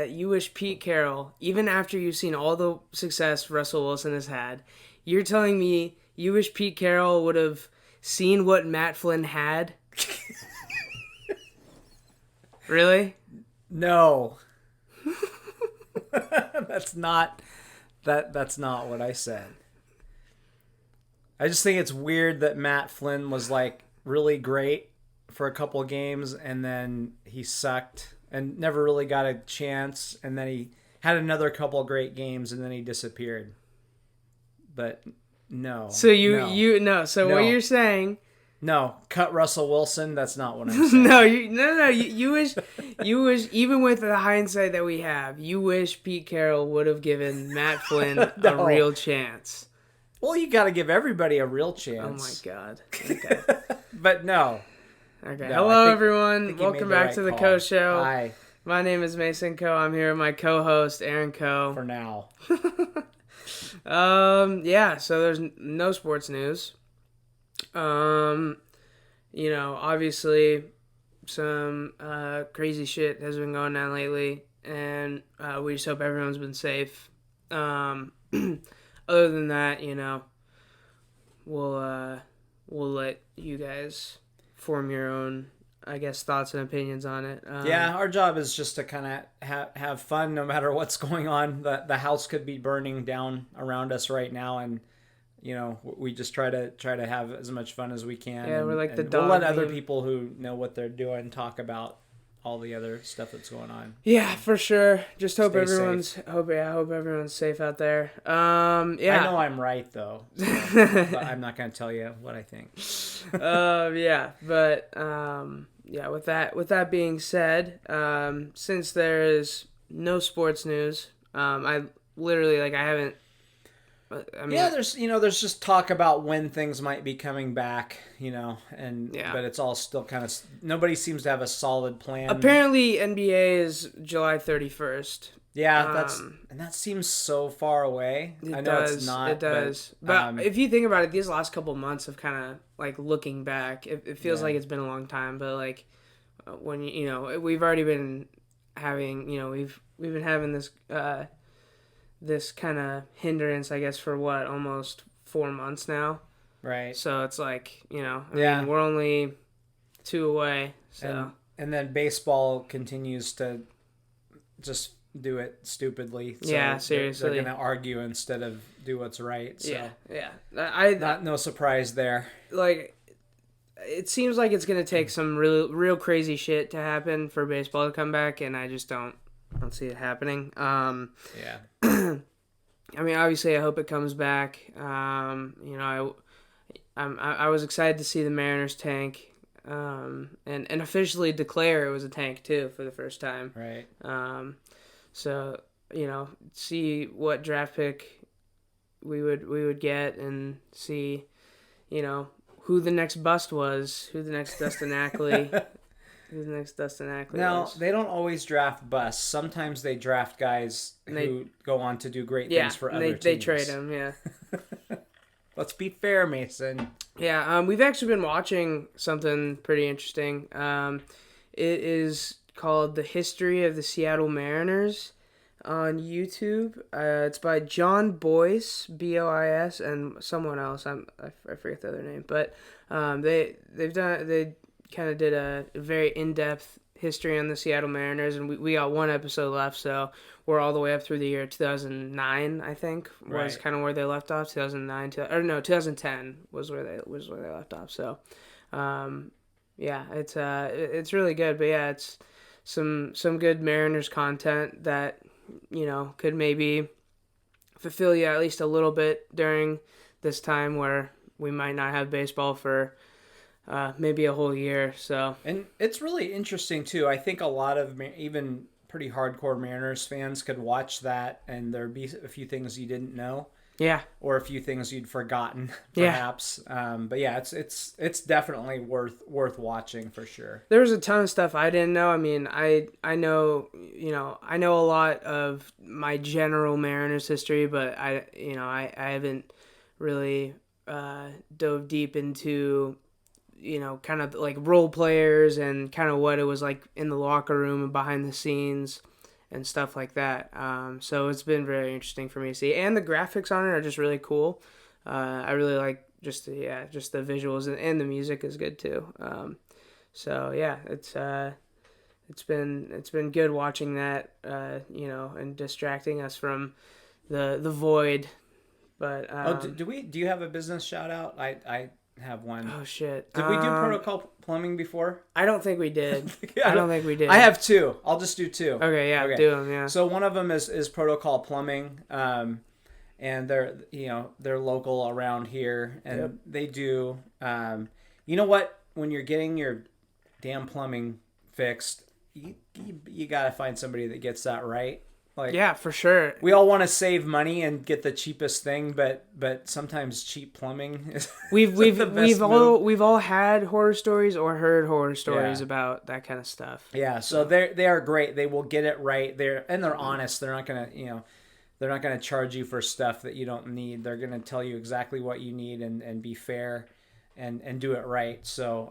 that you wish Pete Carroll, even after you've seen all the success Russell Wilson has had, you're telling me you wish Pete Carroll would have seen what Matt Flynn had? Really? No. That's not what I said. I just think it's weird that Matt Flynn was like really great for a couple of games and then he sucked and never really got a chance, and then he had another couple of great games and then he disappeared. But no. So what you're saying? No, cut Russell Wilson. That's not what I'm saying. No. You wish even with the hindsight that we have, you wish Pete Carroll would have given Matt Flynn a real chance. Well, you got to give everybody a real chance. Oh my God. Okay. But no. Okay. No, hello, everyone. Welcome back to the Coe Show. Hi. My name is Mason Coe. I'm here with my co-host Aaron Coe. For now. Yeah. So there's no sports news. Obviously some crazy shit has been going on lately, and we just hope everyone's been safe. Other than that, we'll let you guys form your own, I guess, thoughts and opinions on it. Yeah, our job is just to kind of have fun no matter what's going on. The house could be burning down around us right now, and we just try to have as much fun as we can. Yeah, we're like the dog. We'll let other people who know what they're doing talk about all the other stuff that's going on. Yeah, for sure. Just hope everyone's safe out there. Yeah. I know I'm right though, but I'm not going to tell you what I think. Yeah, but With that being said, since there is no sports news, I literally I haven't. There's just talk about when things might be coming back, but it's all still kind of, nobody seems to have a solid plan. Apparently NBA is July 31st. Yeah, that seems so far away. I know it's not. It does. But if you think about it, these last couple months of kind of looking back, it feels like it's been a long time, but when we've already been having, we've been having this kind of hindrance, I guess, for almost 4 months now. Right. So it's I mean, we're only 2 away. So and then baseball continues to just do it stupidly. So yeah, seriously. They're going to argue instead of do what's right. So yeah. No surprise there. It seems like it's going to take some real crazy shit to happen for baseball to come back, and I just don't see it happening. Yeah. I mean, obviously, I hope it comes back. I was excited to see the Mariners tank, and officially declare it was a tank too for the first time. Right. So see what draft pick we would get, and see, who the next bust was, who the next Dustin Ackley. Who's the next Dustin Ackley? Now, they don't always draft busts. Sometimes they draft guys who go on to do great things for other teams. They trade them, yeah. Let's be fair, Mason. Yeah, we've actually been watching something pretty interesting. It is called The History of the Seattle Mariners on YouTube. It's by John Boyce, Bois, and someone else. I forget the other name. But they kind of did a very in-depth history on the Seattle Mariners, and we got one episode left, so we're all the way up through the year 2009, I think, was kind of where they left off. 2010 was where they left off. So, it's really good. But yeah, it's some good Mariners content that could maybe fulfill you at least a little bit during this time where we might not have baseball for maybe a whole year. So, and it's really interesting too. I think a lot of even pretty hardcore Mariners fans could watch that, and there'd be a few things you didn't know. Yeah. Or a few things you'd forgotten, perhaps. Yeah. But yeah, it's definitely worth watching for sure. There was a ton of stuff I didn't know. I mean, I know a lot of my general Mariners history, but I haven't really dove deep into kind of role players and kind of what it was like in the locker room and behind the scenes and stuff like that. So it's been very interesting for me to see, and the graphics on it are just really cool. I really like just the visuals, and the music is good too. So yeah, it's been good watching that, and distracting us from the void. But do you have a business shout out? I have one. oh shit, Did we do Protocol Plumbing before? I don't think we did. I I don't think we did. I have two. I'll just do two. Okay, yeah, do them. Yeah. So one of them is Protocol Plumbing, and they're local around here, and they do. You know what? When you're getting your damn plumbing fixed, you gotta find somebody that gets that right. Like, yeah, for sure. We all want to save money and get the cheapest thing, but sometimes cheap plumbing is we've all had horror stories or heard horror stories about that kind of stuff. Yeah, so they are great. They will get it right. They're honest. They're not gonna charge you for stuff that you don't need. They're gonna tell you exactly what you need and be fair and do it right. So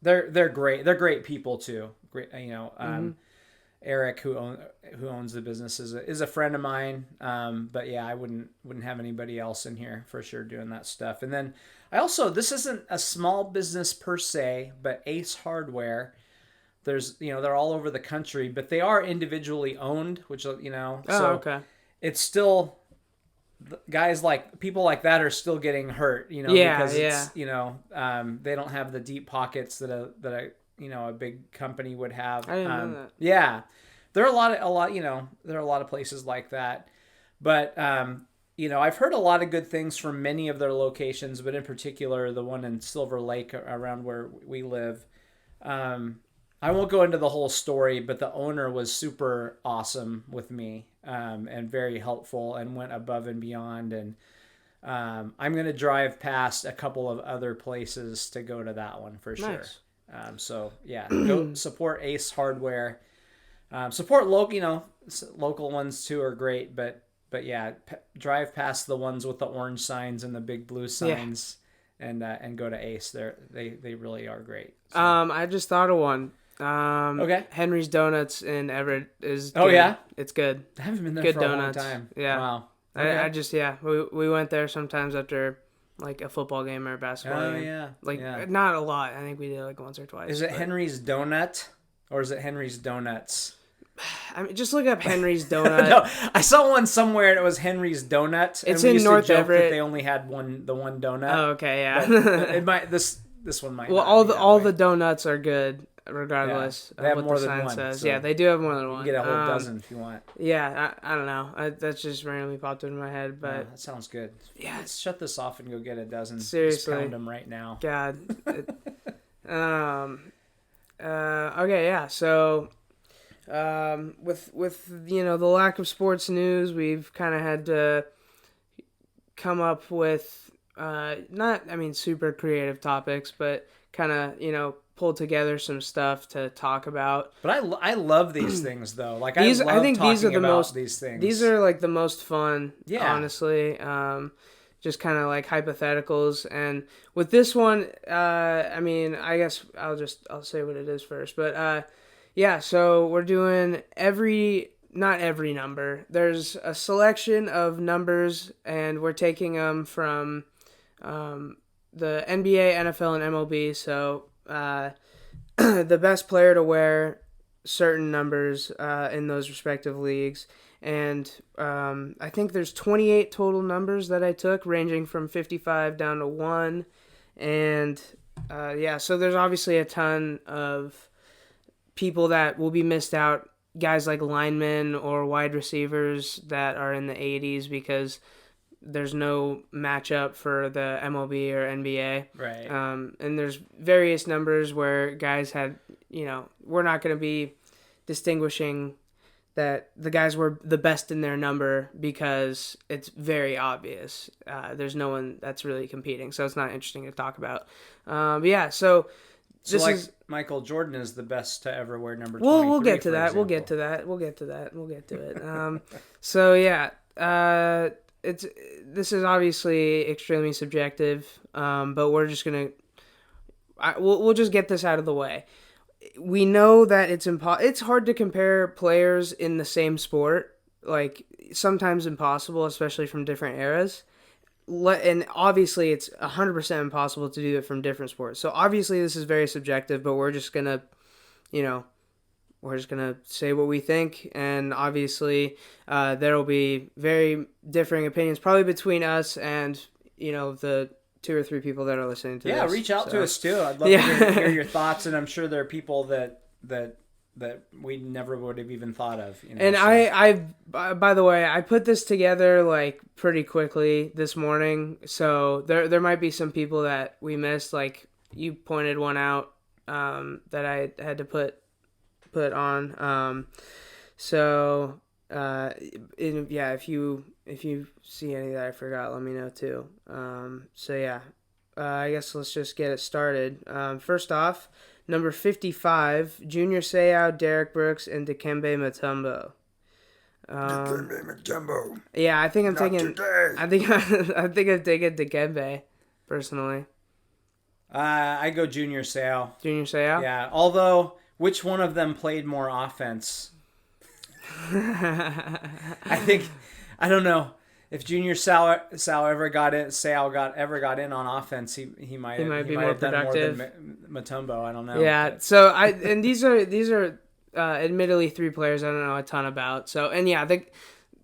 they're great. They're great people too. Great, Eric, who owns the business, is a friend of mine. But yeah, I wouldn't have anybody else in here for sure doing that stuff. And then I also, this isn't a small business per se, but Ace Hardware. There's they're all over the country, but they are individually owned, which so okay. It's still people like that are still getting hurt, because it's they don't have the deep pockets that a big company would have. I didn't know that. Yeah, there are there are a lot of places like that, but I've heard a lot of good things from many of their locations, but in particular the one in Silver Lake around where we live. I won't go into the whole story, but the owner was super awesome with me, and very helpful, and went above and beyond. And I'm going to drive past a couple of other places to go to that one for sure. Nice. So yeah, go support Ace Hardware. Support local ones too are great, but yeah, drive past the ones with the orange signs and the big blue signs, and go to Ace. They really are great. So. I just thought of one. Okay. Henry's Donuts in Everett is good. Oh yeah, it's good. I haven't been there good for donuts. a long time. Yeah. Wow. Okay. I just we went there sometimes after like a football game or a basketball game. Yeah. Like yeah. Not a lot. I think we did like once or twice. Is it Henry's Donut or is it Henry's Donuts? I mean, just look up Henry's Donut. No, I saw one somewhere and it was Henry's Donut. It's and we in used North to joke Everett. that they only had the one donut. Oh, okay, yeah. But it might this one might. Well, not all the donuts are good, regardless they have of what more the than sign one, says. so Yeah, they do have more than one. You get a whole dozen if you want. Yeah, I don't know. That's just randomly popped into my head, but that sounds good. yeah, Let's shut this off and go get a dozen. Seriously, just pound them right now. God. Okay, yeah. So, with the lack of sports news, we've kind of had to come up with super creative topics, but kind of pull together some stuff to talk about. But I love these things though. Like I think these are the most these things. These are like the most fun. Yeah. Honestly. Just kind of like hypotheticals, and with this one, I guess I'll say what it is first, but yeah. So we're doing not every number. There's a selection of numbers, and we're taking them from the NBA, NFL, and MLB. So the best player to wear certain numbers in those respective leagues. And I think there's 28 total numbers that I took, ranging from 55 down to 1. And so there's obviously a ton of people that will be missed out, guys like linemen or wide receivers that are in the 80s because there's no matchup for the MLB or NBA. Right. And there's various numbers where guys had, we're not going to be distinguishing that the guys were the best in their number because it's very obvious. There's no one that's really competing, so it's not interesting to talk about. But yeah, so this is Michael Jordan is the best to ever wear number 23. We'll get to that. We'll get to it. So yeah, this is obviously extremely subjective, but we're just gonna we'll just get this out of the way. we know that it's hard to compare players in the same sport, like sometimes impossible, especially from different eras. And obviously it's 100% impossible to do it from different sports. So obviously this is very subjective, but we're just gonna, you know, say what we think, and obviously there will be very differing opinions, probably between us and the two or three people that are listening to this. Reach out So, to us too. I'd love to hear your thoughts, and I'm sure there are people that we never would have even thought of. And so. I by the way, I put this together like pretty quickly this morning, so there might be some people that we missed. Like you pointed one out that I had to put on. So if you see any that I forgot, let me know too. I guess let's just get it started. First off, number 55, Junior Seau, Derek Brooks, and Dikembe Mutombo. Yeah, I think I'm taking. Today. I think I'm taking Dikembe, personally. I go Junior Seau. Junior Seau. Yeah, although which one of them played more offense? I don't know. If Junior Seau ever got in on offense, he might be more productive. Done more than Mutombo. I don't know. Yeah. But. So these are admittedly three players I don't know a ton about. So I think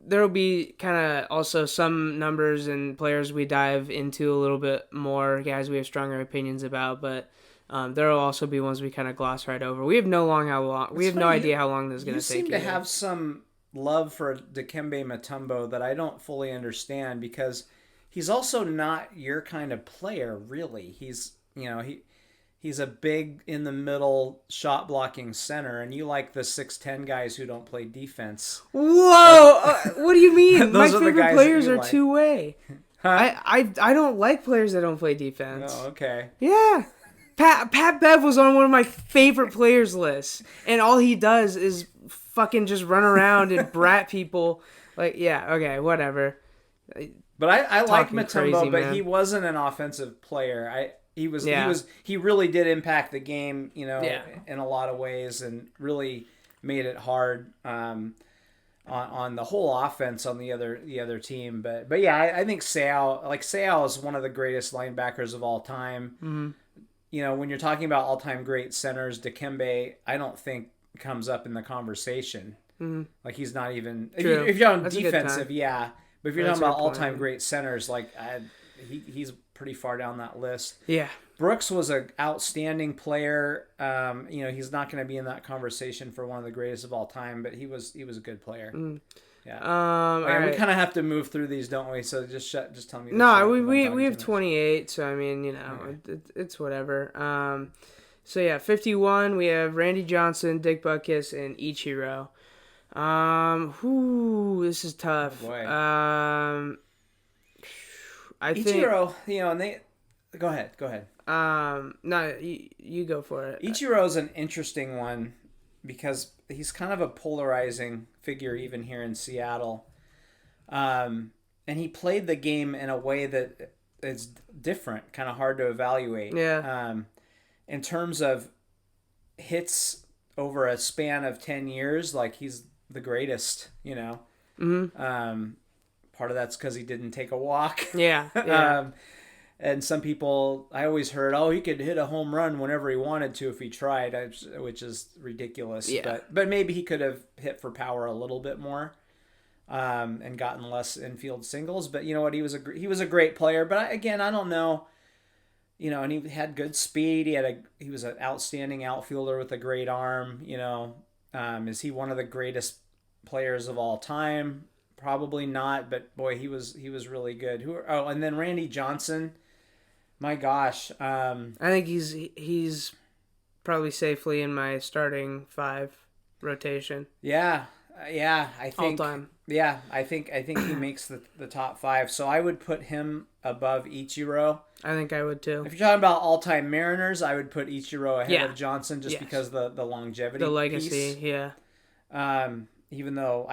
there will be kind of also some numbers and players we dive into a little bit more, guys we have stronger opinions about, but. There will also be ones we kind of gloss right over. We have no idea how long this is going to take. You seem to have some love for Dikembe Mutombo that I don't fully understand, because he's also not your kind of player, really. He's a big in the middle shot blocking center, and you like the 6'10" guys who don't play defense. Whoa! What do you mean? My favorite players are two-way. Huh? I don't like players that don't play defense. Oh, okay. Yeah. Pat Bev was on one of my favorite players lists, and all he does is fucking just run around and brat people. Like, yeah, okay, whatever. But I like Mutombo, crazy, but he wasn't an offensive player. He really did impact the game, in a lot of ways, and really made it hard on the whole offense on the other team. But yeah, I think Seau is one of the greatest linebackers of all time. Mm-hmm. When you're talking about all-time great centers, Dikembe, I don't think comes up in the conversation. Mm-hmm. Like, he's not even... True. If you're on defensive, yeah. But if you're talking about all-time great centers, he's pretty far down that list. Yeah. Brooks was an outstanding player. He's not going to be in that conversation for one of the greatest of all time, but he was a good player. Mm. Yeah. Right. We kind of have to move through these, don't we? So just tell me. No, we have 28. So I mean, it's whatever. 51. We have Randy Johnson, Dick Butkus, and Ichiro. This is tough. Oh boy. I Ichiro, and they. Go ahead. No, you go for it. Ichiro's an interesting one, because he's kind of a polarizing figure even here in Seattle. And he played the game in a way that is different, kind of hard to evaluate. Yeah. In terms of hits over a span of 10 years, like, he's the greatest, Mm-hmm. Part of that's because he didn't take a walk. Yeah. And some people, I always heard, he could hit a home run whenever he wanted to if he tried, which is ridiculous. Yeah. But maybe he could have hit for power a little bit more, and gotten less infield singles. But you know what? He was a great player. But I don't know. And he had good speed. He was an outstanding outfielder with a great arm. Is he one of the greatest players of all time? Probably not. But boy, he was really good. And then Randy Johnson. My gosh. I think he's probably safely in my starting 5 rotation. Yeah. I think all time. Yeah, I think he makes the top 5. So I would put him above Ichiro. I think I would too. If you're talking about all-time Mariners, I would put Ichiro ahead of Johnson just because the longevity, the legacy, piece. Yeah. Even though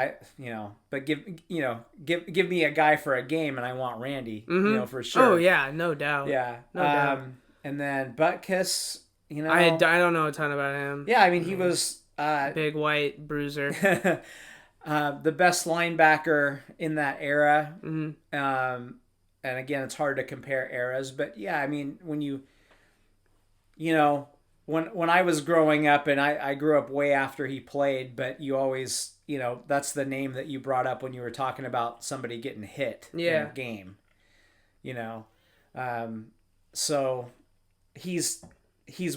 but give me a guy for a game and I want Randy, mm-hmm. For sure. Oh yeah, no doubt. Yeah. No doubt. And then Butkus, You know, I don't know a ton about him. Yeah, I mean, he was big white bruiser. The best linebacker in that era. Mm-hmm. And again, it's hard to compare eras, but yeah, I mean, when you know, when I was growing up, and I grew up way after he played, but you always, that's the name that you brought up when you were talking about somebody getting hit in a game, so he's he's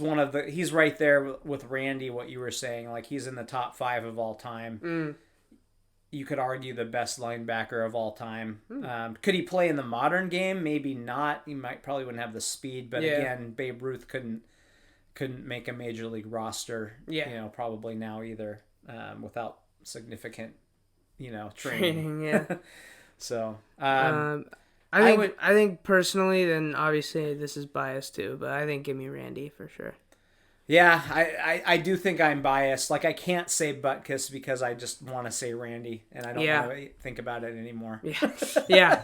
right there with Randy, what you were saying, like he's in the top 5 of all time. You could argue the best linebacker of all time. Could he play in the modern game? Maybe not. He probably wouldn't have the speed, but again, Babe Ruth couldn't make a major league roster. Probably now either, without significant, training. Yeah. So, I think personally, then obviously this is biased too, but I think give me Randy for sure. Yeah, I do think I'm biased. Like, I can't say Butkus because I just want to say Randy, and I don't want to think about it anymore. Yeah.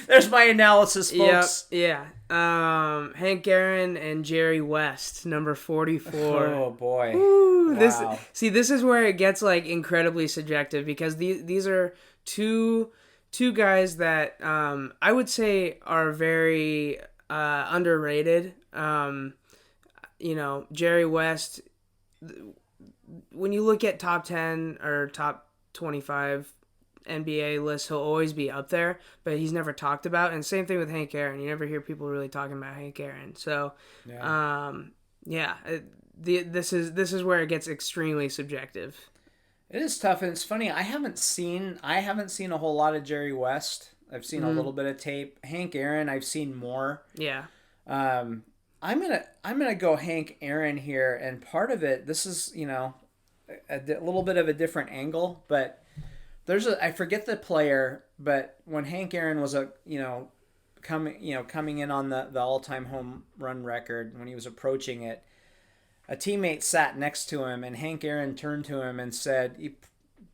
There's my analysis, folks. Yeah. Hank Aaron and Jerry West, number 44. Oh, boy. Ooh, wow. This is where it gets, like, incredibly subjective, because these are two guys that I would say are very underrated. Jerry West, when you look at top 10 or top 25 NBA lists, he'll always be up there, but he's never talked about. And same thing with Hank Aaron. You never hear people really talking about Hank Aaron. So, this is where it gets extremely subjective. It is tough, and it's funny. I haven't seen a whole lot of Jerry West. I've seen a little bit of tape. Hank Aaron, I've seen more. Yeah. I'm gonna go Hank Aaron here, and part of it, this is a little bit of a different angle, but I forget the player, but when Hank Aaron was coming in on the all-time home run record, when he was approaching it, a teammate sat next to him, and Hank Aaron turned to him and said, "You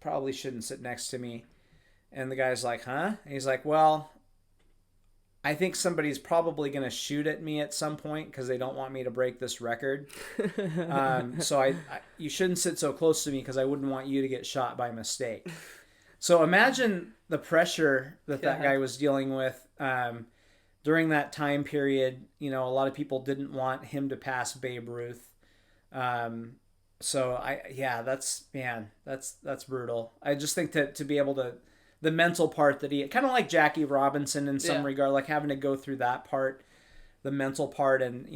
probably shouldn't sit next to me." And the guy's like, "Huh?" And he's like, "Well, I think somebody's probably going to shoot at me at some point because they don't want me to break this record. So you shouldn't sit so close to me because I wouldn't want you to get shot by mistake." So imagine the pressure that guy was dealing with during that time period. A lot of people didn't want him to pass Babe Ruth. So that's brutal. I just think to be able to, the mental part that he, kind of like Jackie Robinson in some regard, like having to go through that part, the mental part, and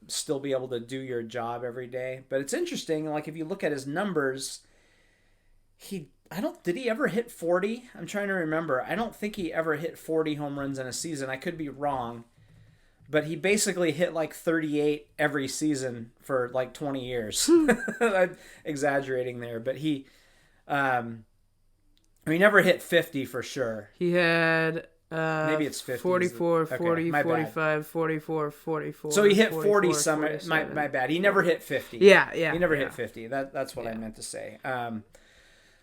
still be able to do your job every day. But it's interesting, like if you look at his numbers, did he ever hit 40? I'm trying to remember. I don't think he ever hit 40 home runs in a season. I could be wrong. But he basically hit like 38 every season for like 20 years. I'm exaggerating there, but he never hit 50 for sure. He had maybe it's 50. 44, 40, 45, 44, 44. So he hit 40 some. My bad. He never hit 50. Yeah. He never hit 50. That's what I meant to say.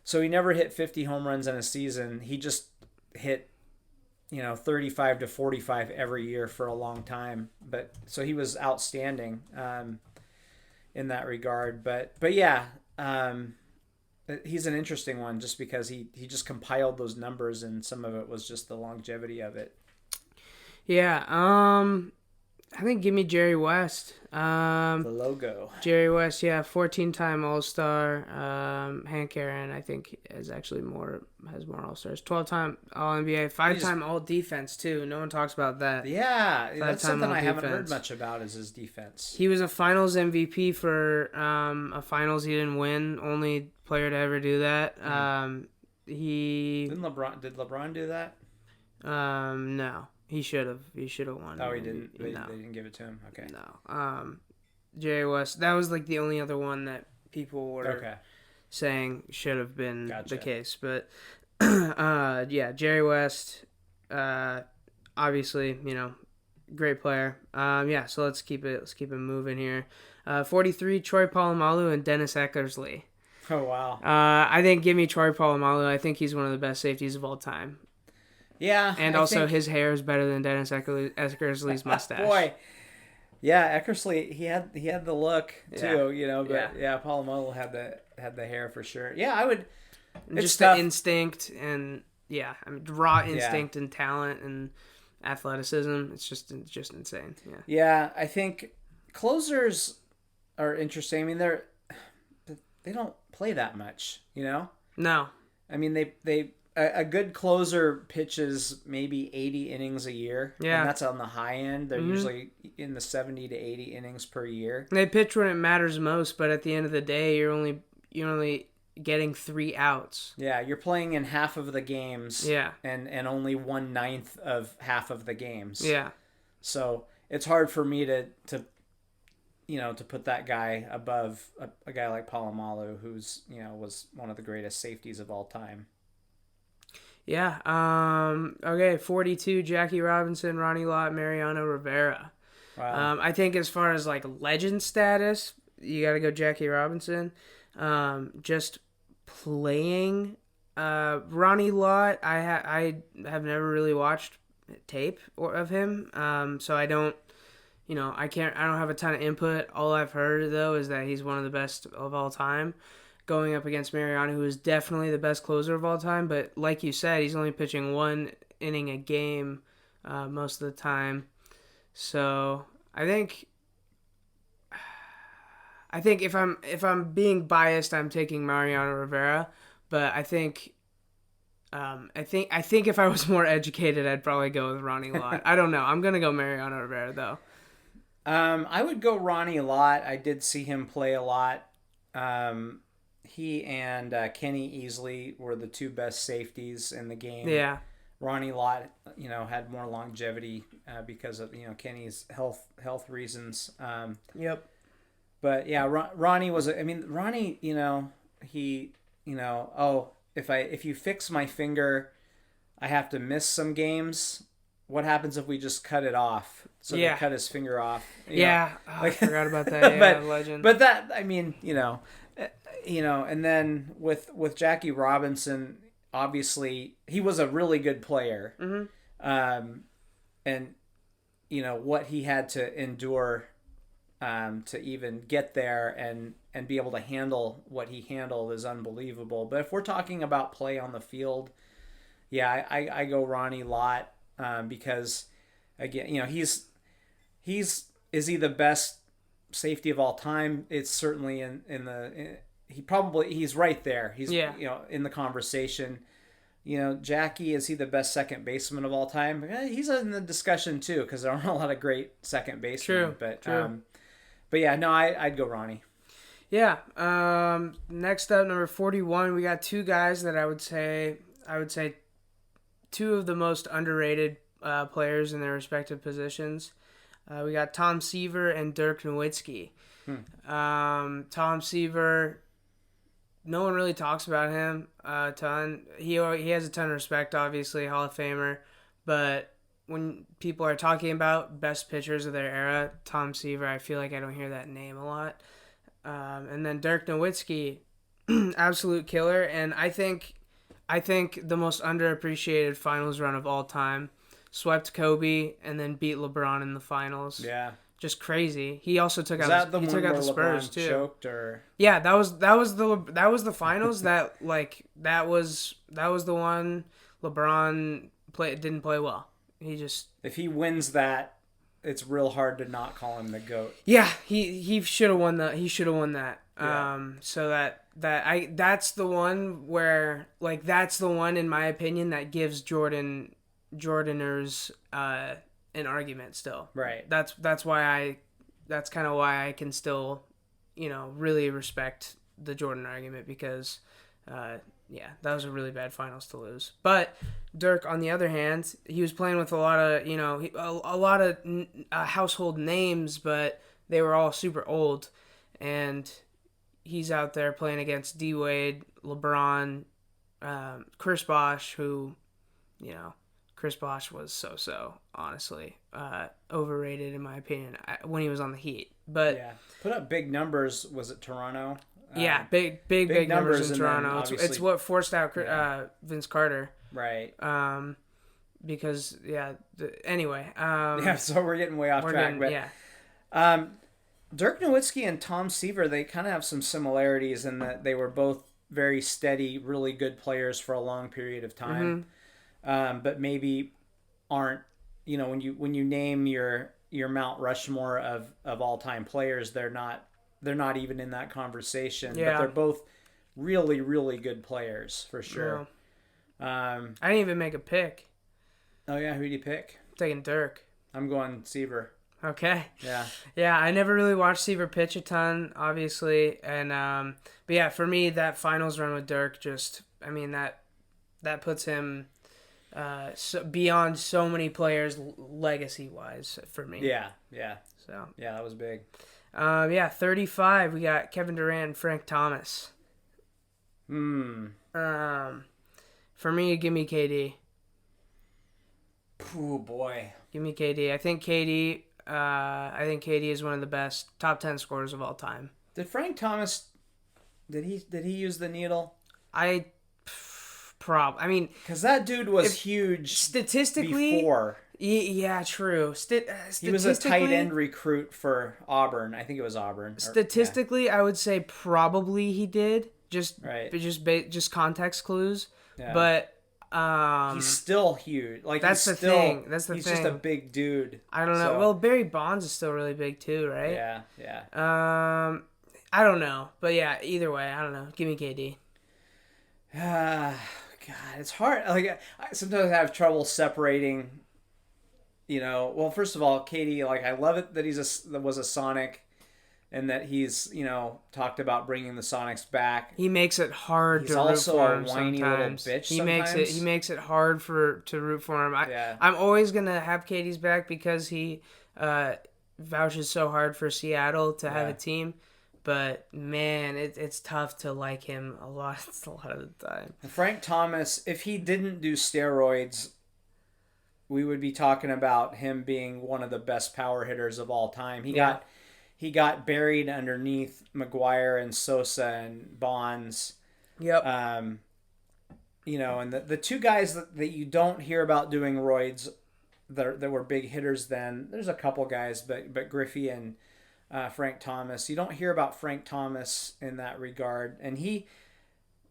So he never hit 50 home runs in a season. He just hit 35 to 45 every year for a long time. But so he was outstanding in that regard. But yeah, he's an interesting one just because he just compiled those numbers, and some of it was just the longevity of it. Yeah, I think give me Jerry West. The logo. Jerry West, 14-time All-Star. Hank Aaron, I think, has more All-Stars. 12-time All-NBA, 5-time All-Defense too. No one talks about that. Yeah, that's something I haven't heard much about, is his defense. He was a Finals MVP for a Finals he didn't win. Only player to ever do that. Did LeBron do that? No. He should have won. Oh, he didn't. They didn't give it to him. Okay. No. Jerry West. That was like the only other one that people were saying should have been the case. But Jerry West. Obviously, great player. So let's keep it moving here. 43, Troy Polamalu and Dennis Eckersley. Oh wow. I think give me Troy Polamalu. I think he's one of the best safeties of all time. Yeah, and his hair is better than Dennis Eckersley's mustache. Boy, Yeah, Eckersley, he had the look Yeah, too, yeah, but yeah, Palomalo had the hair for sure. Yeah, I would. and It's just the tough. instinct and yeah, I mean raw Yeah, instinct and talent and athleticism. It's just insane. Yeah. yeah. I think closers are interesting. I mean, they don't play that much. No. I mean, a good closer pitches maybe 80 innings a year, and Yeah. that's on the high end. They're Hmm. usually in the 70 to 80 innings per year. They pitch when it matters most, but at the end of the day, you're only getting 3 outs. Yeah, you're playing in half of the games, Yeah. and only 1/9 of half of the games. Yeah. So it's hard for me to put that guy above a guy like Palomalu, who's was one of the greatest safeties of all time. Yeah. Okay. 42. Jackie Robinson, Ronnie Lott, Mariano Rivera. Wow. I think as far as like legend status, you got to go Jackie Robinson. Just playing. Ronnie Lott, I have never really watched tape of him. So I don't. I don't have a ton of input. All I've heard though is that he's one of the best of all time, going up against Mariano, who is definitely the best closer of all time. But like you said, he's only pitching 1 inning a game most of the time. So I think if I'm being biased, I'm taking Mariano Rivera. But I think if I was more educated, I'd probably go with Ronnie Lott. I don't know. I'm gonna go Mariano Rivera though. I would go Ronnie Lott. I did see him play a lot. He and Kenny Easley were the two best safeties in the game. Yeah. Ronnie Lott, had more longevity because of Kenny's health reasons. Yep. But yeah, Ronnie was. I mean, Ronnie, he, oh, if you fix my finger, I have to miss some games. What happens if we just cut it off? So Yeah. they cut his finger off. Yeah. I forgot about that. Yeah, legend. But that, I mean, and then with Jackie Robinson, obviously he was a really good player. And what he had to endure to even get there and be able to handle what he handled is unbelievable. But if we're talking about play on the field, yeah, I go Ronnie Lott because again, is he the best safety of all time? It's certainly he's right there. He's in the conversation. Jackie, is he the best second baseman of all time? He's in the discussion too because there aren't a lot of great second basemen. True. But yeah, no, I'd go Ronnie. Yeah. Next up, number 41, we got two guys that I would say two of the most underrated players in their respective positions. We got Tom Seaver and Dirk Nowitzki. Tom Seaver, no one really talks about him a ton. He has a ton of respect, obviously, Hall of Famer. But when people are talking about best pitchers of their era, Tom Seaver, I feel like I don't hear that name a lot. And then Dirk Nowitzki, absolute killer. And I think the most underappreciated finals run of all time. Swept Kobe and then beat LeBron in the finals. Yeah. Just crazy. He also took out the Spurs LeBron too. Choked or Yeah, that was the finals that was the one LeBron didn't play well. If he wins that, it's real hard to not call him the GOAT. Yeah, he should have won that. He should have won that. Yeah. So that's the one where that's the one in my opinion that gives Jordaners an argument still. Right. That's kind of why I can still, really respect the Jordan argument because, that was a really bad finals to lose. But Dirk, on the other hand, he was playing with a lot of household names, but they were all super old, and he's out there playing against D Wade, LeBron, Chris Bosh, who, Chris Bosh was so, honestly. Overrated, in my opinion, when he was on the Heat. But yeah, put up big numbers. Was it Toronto? Yeah, big numbers in Toronto. It's what forced out Vince Carter. Right. Because, anyway. So we're getting way off track. But, yeah. Dirk Nowitzki and Tom Seaver, they kind of have some similarities in that they were both very steady, really good players for a long period of time, but maybe aren't. When you name your Mount Rushmore of all time players, they're not even in that conversation. Yeah. But they're both really, really good players for sure. I didn't even make a pick. Oh yeah, who do you pick? I'm taking Dirk. I'm going Seaver. Okay. Yeah. Yeah, I never really watched Seaver pitch a ton, obviously, and but yeah, for me that finals run with Dirk that puts him beyond so many players legacy wise for me. Yeah, yeah. So yeah, that was big. 35. We got Kevin Durant and Frank Thomas. For me, give me KD. Oh boy. Give me KD. I think KD is one of the best top 10 scorers of all time. Did Frank Thomas? Did he use the needle? Because that dude was huge statistically. Before. Yeah, true. He was a tight end recruit for Auburn. I think it was Auburn. Statistically, I would say probably he did. Just context clues. Yeah. But he's still huge. That's the thing. He's just a big dude. I don't know. Well, Barry Bonds is still really big too, right? Yeah, yeah. I don't know, but yeah. Either way, I don't know. Give me KD. God, it's hard. Like sometimes I have trouble separating. Well, first of all, KD. Like I love it that that was a Sonic. And that he's, talked about bringing the Sonics back. He makes it hard to root for him sometimes. He's also a whiny little bitch sometimes. He makes it hard to root for him. I'm always going to have KD's back because he vouches so hard for Seattle to have a team. But, man, it's tough to like him a lot of the time. Frank Thomas, if he didn't do steroids, we would be talking about him being one of the best power hitters of all time. He got buried underneath McGuire and Sosa and Bonds. Yep. And the two guys that you don't hear about doing roids that were big hitters then, there's a couple guys, but Griffey and Frank Thomas. You don't hear about Frank Thomas in that regard. And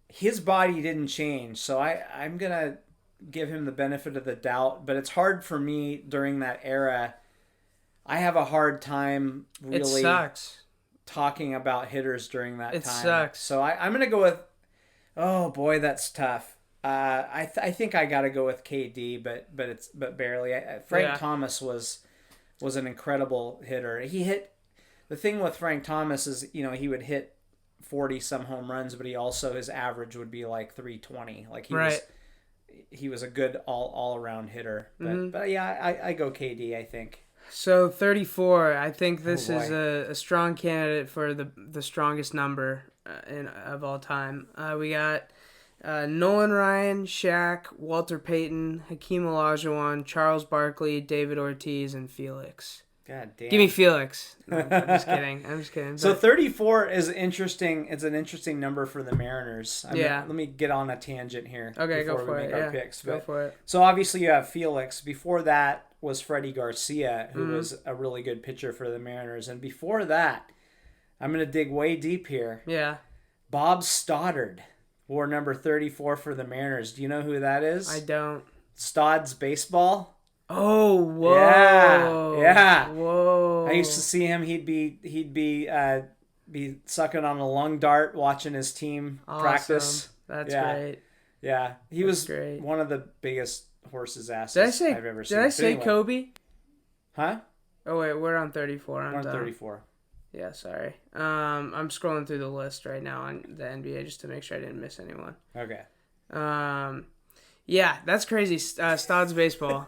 his body didn't change. So I'm going to give him the benefit of the doubt. But it's hard for me during that era. I have a hard time really talking about hitters during that time. It sucks. So I'm going to go with, oh boy, that's tough. I think I got to go with KD, but barely. Frank Thomas was an incredible hitter. The thing with Frank Thomas is, he would hit 40 some home runs, but his average would be like 320. Like he was a good all around hitter. But yeah, I go KD, I think. So 34, I think this is a strong candidate for the strongest number of all time. We got Nolan Ryan, Shaq, Walter Payton, Hakeem Olajuwon, Charles Barkley, David Ortiz, and Felix. God damn. Give me Felix. No, I'm just kidding. So 34 is interesting. It's an interesting number for the Mariners. Let me get on a tangent here. Okay, before go for we it. make our picks. Go for it. So obviously you have Felix. Before that was Freddie Garcia, who was a really good pitcher for the Mariners. And before that, I'm going to dig way deep here. Yeah. Bob Stoddard wore number 34 for the Mariners. Do you know who that is? I don't. Stodd's Baseball. Oh, whoa. Yeah. Whoa. I used to see him. He'd be sucking on a lung dart watching his team practice. That's great. Yeah. He was great. One of the biggest horse's asses I've ever seen. Did I say Kobe? Huh? Oh, wait. We're on 34. We're on 34. Yeah, sorry. I'm scrolling through the list right now on the NBA just to make sure I didn't miss anyone. Okay. Yeah, that's crazy. Stodd's Baseball.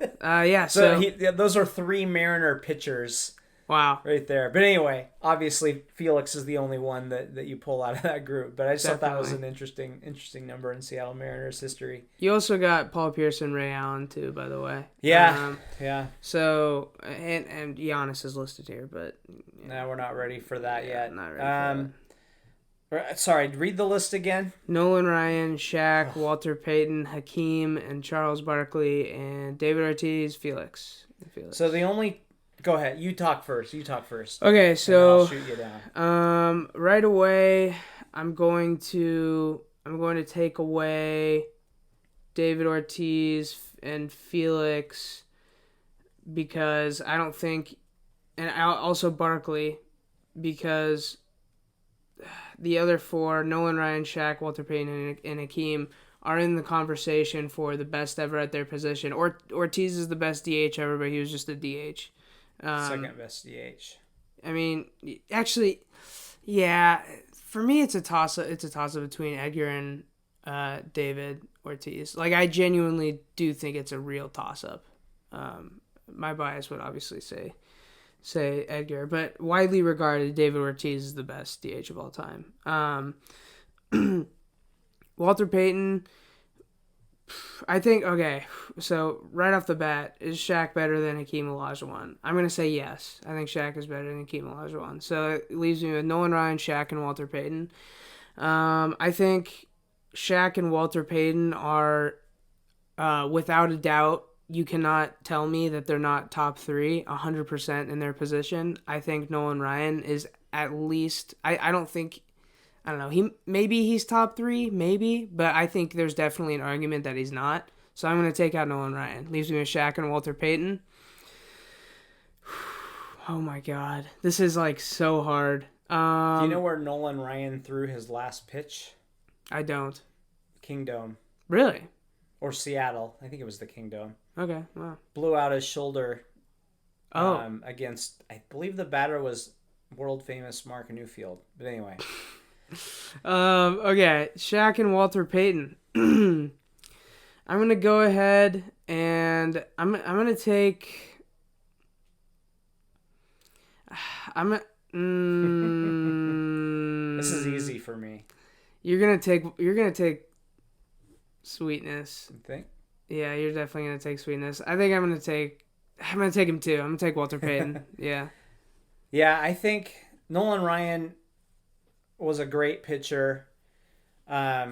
So those are three Mariner pitchers. Wow. Right there. But anyway, obviously Felix is the only one that you pull out of that group. But I just thought that was an interesting number in Seattle Mariners history. You also got Paul Pierce and Ray Allen too, by the way. Yeah. Yeah. So and Giannis is listed here, but no, we're not ready for that yet. Not ready for that. Sorry, read the list again. Nolan Ryan, Shaq, Walter Payton, Hakeem, and Charles Barkley, and David Ortiz, Felix. So the only Go ahead. You talk first. Okay, And then I'll so shoot you down. right away, I'm going to take away David Ortiz and Felix because I don't think, and also Barkley, because the other four, Nolan Ryan, Shaq, Walter Payton, and Hakeem, are in the conversation for the best ever at their position. Ortiz is the best DH ever, but he was just a DH. Second best DH. I mean, actually, yeah. For me, it's a toss up. It's a toss up between Edgar and David Ortiz. Like, I genuinely do think it's a real toss up. My bias would obviously say Edgar, but widely regarded, David Ortiz is the best DH of all time. Walter Payton, I think, okay, so right off the bat, is Shaq better than Hakeem Olajuwon? I'm going to say yes. I think Shaq is better than Hakeem Olajuwon. So it leaves me with Nolan Ryan, Shaq, and Walter Payton. I think Shaq and Walter Payton are, without a doubt, you cannot tell me that they're not top three, 100% in their position. I think Nolan Ryan is at least, I don't know. Maybe he's top three, maybe, but I think there's definitely an argument that he's not. So I'm going to take out Nolan Ryan. Leaves me with Shaq and Walter Payton. Oh my God, this is like so hard. Do you know where Nolan Ryan threw his last pitch? I don't. Kingdome. Really? Or Seattle. I think it was the Kingdome. Okay. Wow. Blew out his shoulder. Oh. Against, I believe the batter was world famous Mark Newfield. But anyway. Okay, Shaq and Walter Payton. I'm gonna go ahead and I'm gonna take. This is easy for me. You're gonna take Sweetness. You think? Yeah, you're definitely gonna take Sweetness. I think I'm gonna take him too. I'm gonna take Walter Payton. Yeah. Yeah, I think Nolan Ryan was a great pitcher. I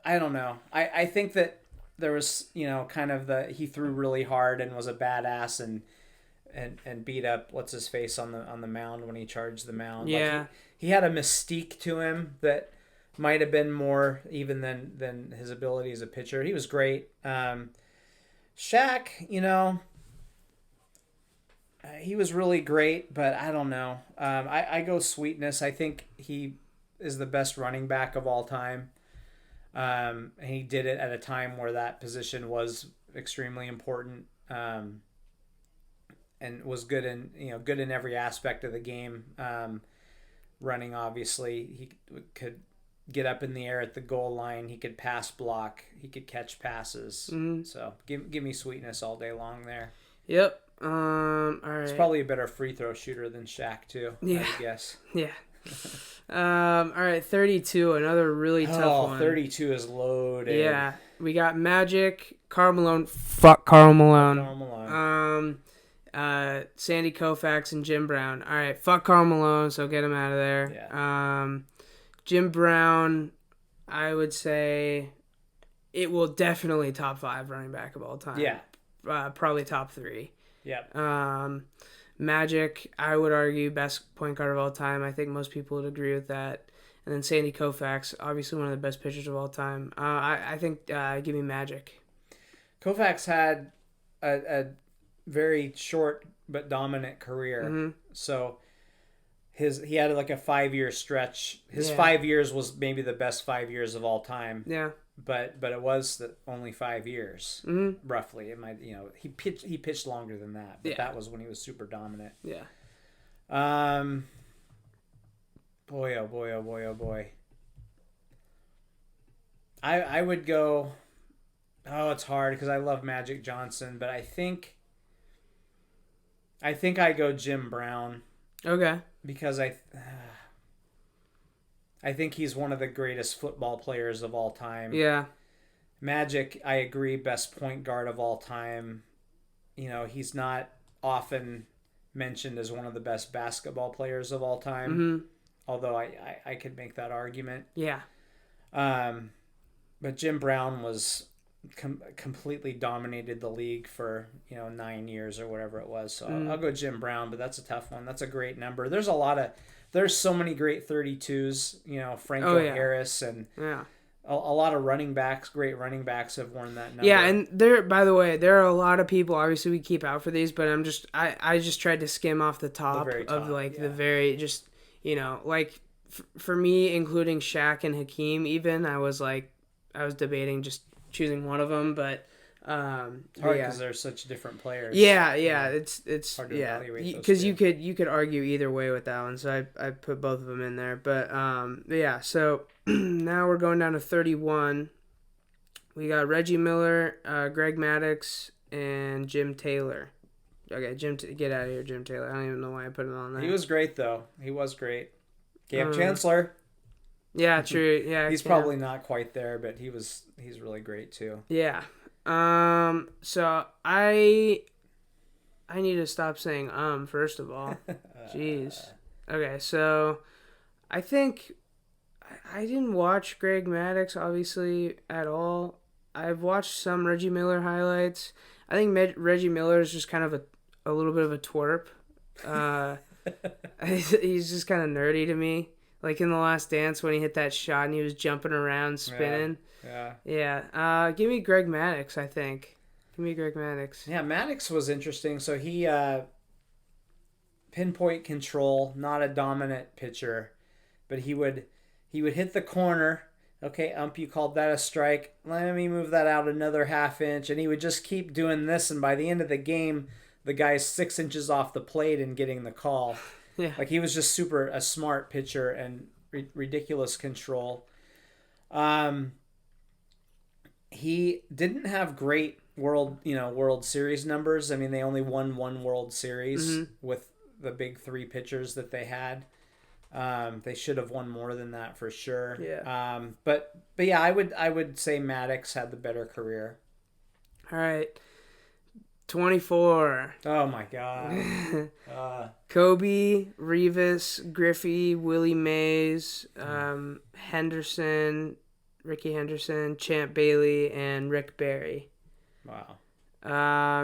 don't know. I think that there was, kind of he threw really hard and was a badass and beat up what's his face on the mound when he charged the mound. Yeah. Like he had a mystique to him that might have been more even than his ability as a pitcher. He was great. Shaq, he was really great, but I don't know. I go Sweetness. I think he is the best running back of all time. And he did it at a time where that position was extremely important, and was good in every aspect of the game. Running, obviously, he could get up in the air at the goal line. He could pass block. He could catch passes. Mm-hmm. So give me Sweetness all day long there. Yep. All right. He's probably a better free throw shooter than Shaq too. Yeah. I guess. Yeah. All right. 32. Another really tough one. 32 is loaded. Yeah. We got Magic, Karl Malone. Fuck Karl Malone. Sandy Koufax and Jim Brown. All right. Fuck Karl Malone. So get him out of there. Yeah. Jim Brown, I would say it will definitely top 5 running back of all time. Yeah. Probably top 3. Yep. Magic, I would argue best point guard of all time. I think most people would agree with that. And then Sandy Koufax, obviously one of the best pitchers of all time. I think give me Magic. Koufax had a very short but dominant career. Mm-hmm. So he had like a 5-year stretch. His 5 years was maybe the best 5 years of all time. Yeah. But it was only 5 years, mm-hmm. roughly. It might, he pitched longer than that, but that was when he was super dominant. Yeah. Boy, oh boy, oh boy, oh boy. I would go. Oh, it's hard because I love Magic Johnson, but I think I go Jim Brown. Okay. Because I think he's one of the greatest football players of all time. Yeah. Magic, I agree, best point guard of all time. He's not often mentioned as one of the best basketball players of all time. Mm-hmm. Although I could make that argument. Yeah. But Jim Brown was completely dominated the league for 9 years or whatever it was. So Mm. I'll go Jim Brown, but that's a tough one. That's a great number. There's so many great 32s. Franco Oh yeah, Harris and yeah. a lot of running backs. Great running backs have worn that number. Yeah, and by the way, there are a lot of people. Obviously, we keep out for these, but I just tried to skim off the top, very of top, like yeah. the very just like for me, including Shaq and Hakeem. Even I was debating just choosing one of them, but It's hard because they're such different players. yeah, it's hard to yeah, evaluate those because two. you could argue either way with that one. So I put both of them in there, but yeah. So now we're going down to 31. We got Reggie Miller, Greg Maddux, and Jim Taylor. Okay, get out of here, Jim Taylor. I don't even know why I put him on there. He was great though. He was great. Cam Chancellor. Yeah, true. Yeah, He's probably not quite there, but he's really great too. Yeah. So I need to stop saying first of all. Jeez. Okay, so I think I didn't watch Greg Maddux obviously at all. I've watched some Reggie Miller highlights. I think Reggie Miller is just kind of a little bit of a twerp. He's just kind of nerdy to me. Like in The Last Dance when he hit that shot and he was jumping around, spinning. Yeah. Give me Greg Maddux, I think. Give me Greg Maddux. Yeah, Maddux was interesting. So he pinpoint control, not a dominant pitcher, but he would hit the corner. Okay, you called that a strike. Let me move that out another half inch, and he would just keep doing this. And by the end of the game, the guy's 6 inches off the plate and getting the call. Yeah. Like he was just a smart pitcher and ridiculous control. He didn't have great World Series numbers. I mean, they only won one World Series with the big three pitchers that they had. They should have won more than that for sure. Yeah. But yeah, I would say Maddux had the better career. All right. 24. Oh my God. Kobe, Rivas, Griffey, Willie Mays, Henderson, Ricky Henderson, Champ Bailey, and Rick Barry. Wow.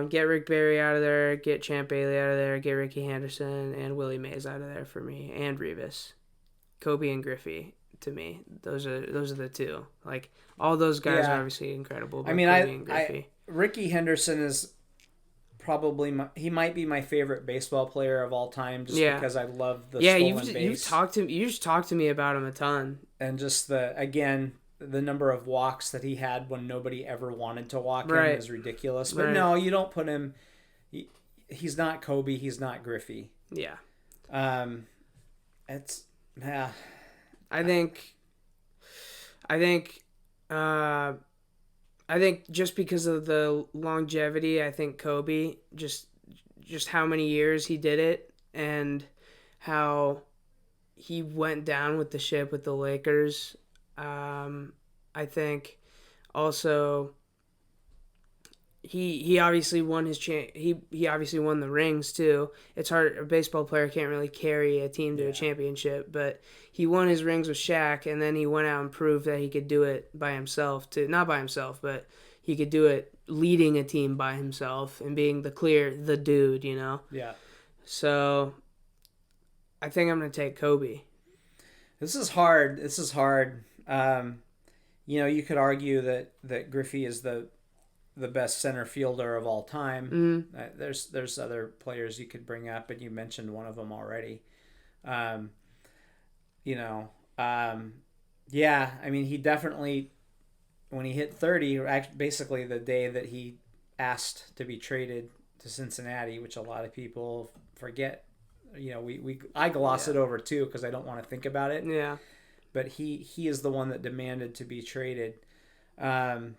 Get Rick Barry out of there, get Champ Bailey out of there, get Ricky Henderson and Willie Mays out of there for me, and Rivas. Kobe and Griffey, to me. Those are the two. Like, all those guys are obviously incredible, but Kobe and Griffey. Ricky Henderson is probably he might be my favorite baseball player of all time just because I love the stolen base. You just talked to me about him a ton. And just the number of walks that he had when nobody ever wanted to walk him is ridiculous. But no, you don't put him. He's not Kobe. He's not Griffey. Yeah. It's yeah. I think just because of the longevity, I think Kobe just how many years he did it and how he went down with the ship with the Lakers. I think also he obviously won he obviously won the rings too. It's hard, a baseball player can't really carry a team to a championship, but he won his rings with Shaq, and then he went out and proved that he could do it by himself too. Not by himself, but he could do it leading a team by himself and being the dude, Yeah. So I think I'm going to take Kobe. This is hard. You could argue that Griffey is the best center fielder of all time. There's other players you could bring up, but you mentioned one of them already. Yeah, I mean, he definitely, when he hit 30, basically the day that he asked to be traded to Cincinnati, which a lot of people forget. I gloss it over too because I don't want to think about it. Yeah. But he is the one that demanded to be traded. I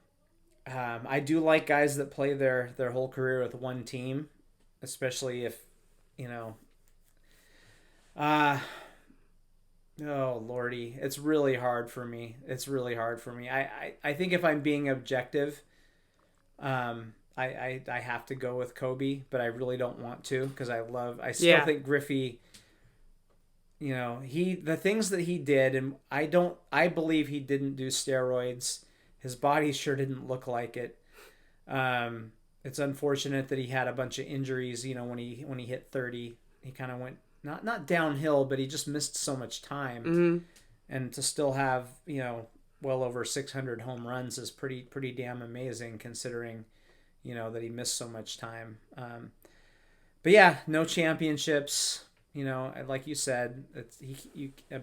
do like guys that play their whole career with one team, especially if, oh Lordy, it's really hard for me. I think if I'm being objective, I have to go with Kobe, but I really don't want to because I still think Griffey, the things that he did, and I believe he didn't do steroids. his body sure didn't look like it. It's unfortunate that he had a bunch of injuries. When he hit 30, he kind of went not downhill, but he just missed so much time. Mm-hmm. And to still have well over 600 home runs is pretty damn amazing, considering that he missed so much time. But yeah, no championships. Like you said,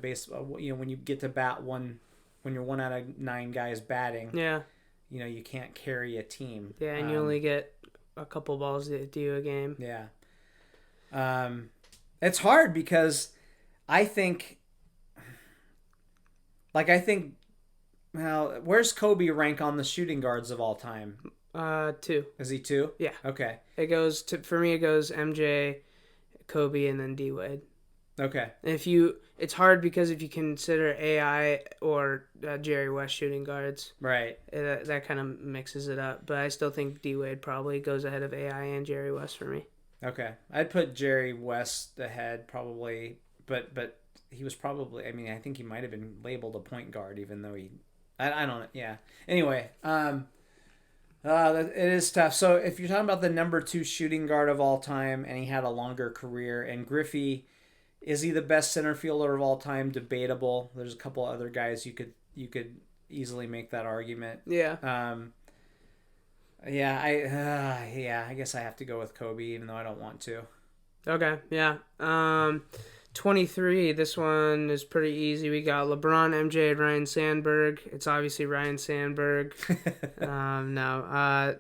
baseball. When you get to bat when you're 1 out of 9 guys batting. Yeah. You can't carry a team. Yeah, and you only get a couple balls to do a game. Yeah. It's hard because I think, well, where's Kobe rank on the shooting guards of all time? 2. Is he 2? Yeah. Okay. For me, it goes MJ, Kobe, and then D Wade. Okay. It's hard because if you consider AI or Jerry West shooting guards, right, that kind of mixes it up. But I still think D Wade probably goes ahead of AI and Jerry West for me. Okay, I'd put Jerry West ahead probably, but he was probably. I mean, I think he might have been labeled a point guard, even though I don't know. Yeah. Anyway, it is tough. So if you're talking about the number 2 shooting guard of all time, and he had a longer career, and Griffey. Is he the best center fielder of all time? Debatable. There's a couple other guys you could easily make that argument. Yeah. I guess I have to go with Kobe, even though I don't want to. Okay. Yeah. 23. This one is pretty easy. We got LeBron, MJ, and Ryan Sandberg. It's obviously Ryan Sandberg. LeBron.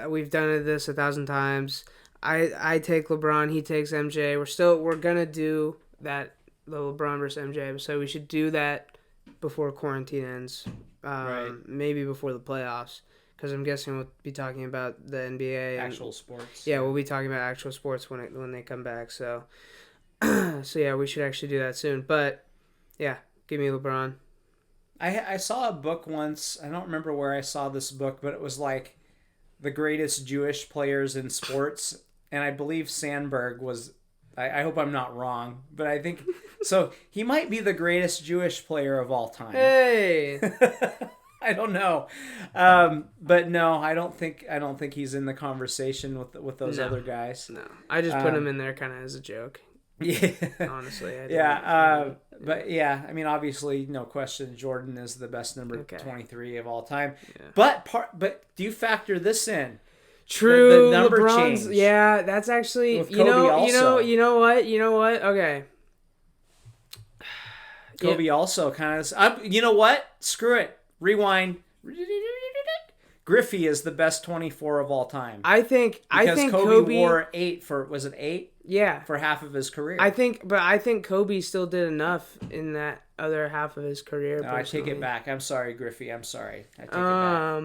We've done this 1,000 times. I take LeBron, he takes MJ. We're gonna do the LeBron versus MJ, so we should do that before quarantine ends. Right. Maybe before the playoffs, because I'm guessing we'll be talking about the NBA. Actual sports. Yeah, we'll be talking about actual sports when they come back. So, yeah, we should actually do that soon. But yeah, give me LeBron. I saw a book once. I don't remember where I saw this book, but it was like the greatest Jewish players in sports, and I believe Sandberg was. I hope I'm not wrong, but I think so. He might be the greatest Jewish player of all time. Hey, I don't know, but no, I don't think he's in the conversation with those other guys. No, I just put him in there kind of as a joke. Yeah, honestly, I yeah. But yeah, I mean, obviously, no question, Jordan is the best number 23 of all time. Yeah. But do you factor this in? True, the number LeBron's, change. Yeah, that's actually With Kobe also. You know what? Okay. Kobe also kind of. You know what? Screw it. Rewind. Griffey is the best 24 of all time. I think Kobe wore 8 for, was it 8? Yeah. For half of his career. I think Kobe still did enough in that other half of his career. No, I take it back. I'm sorry, Griffey. I'm sorry. I take it back.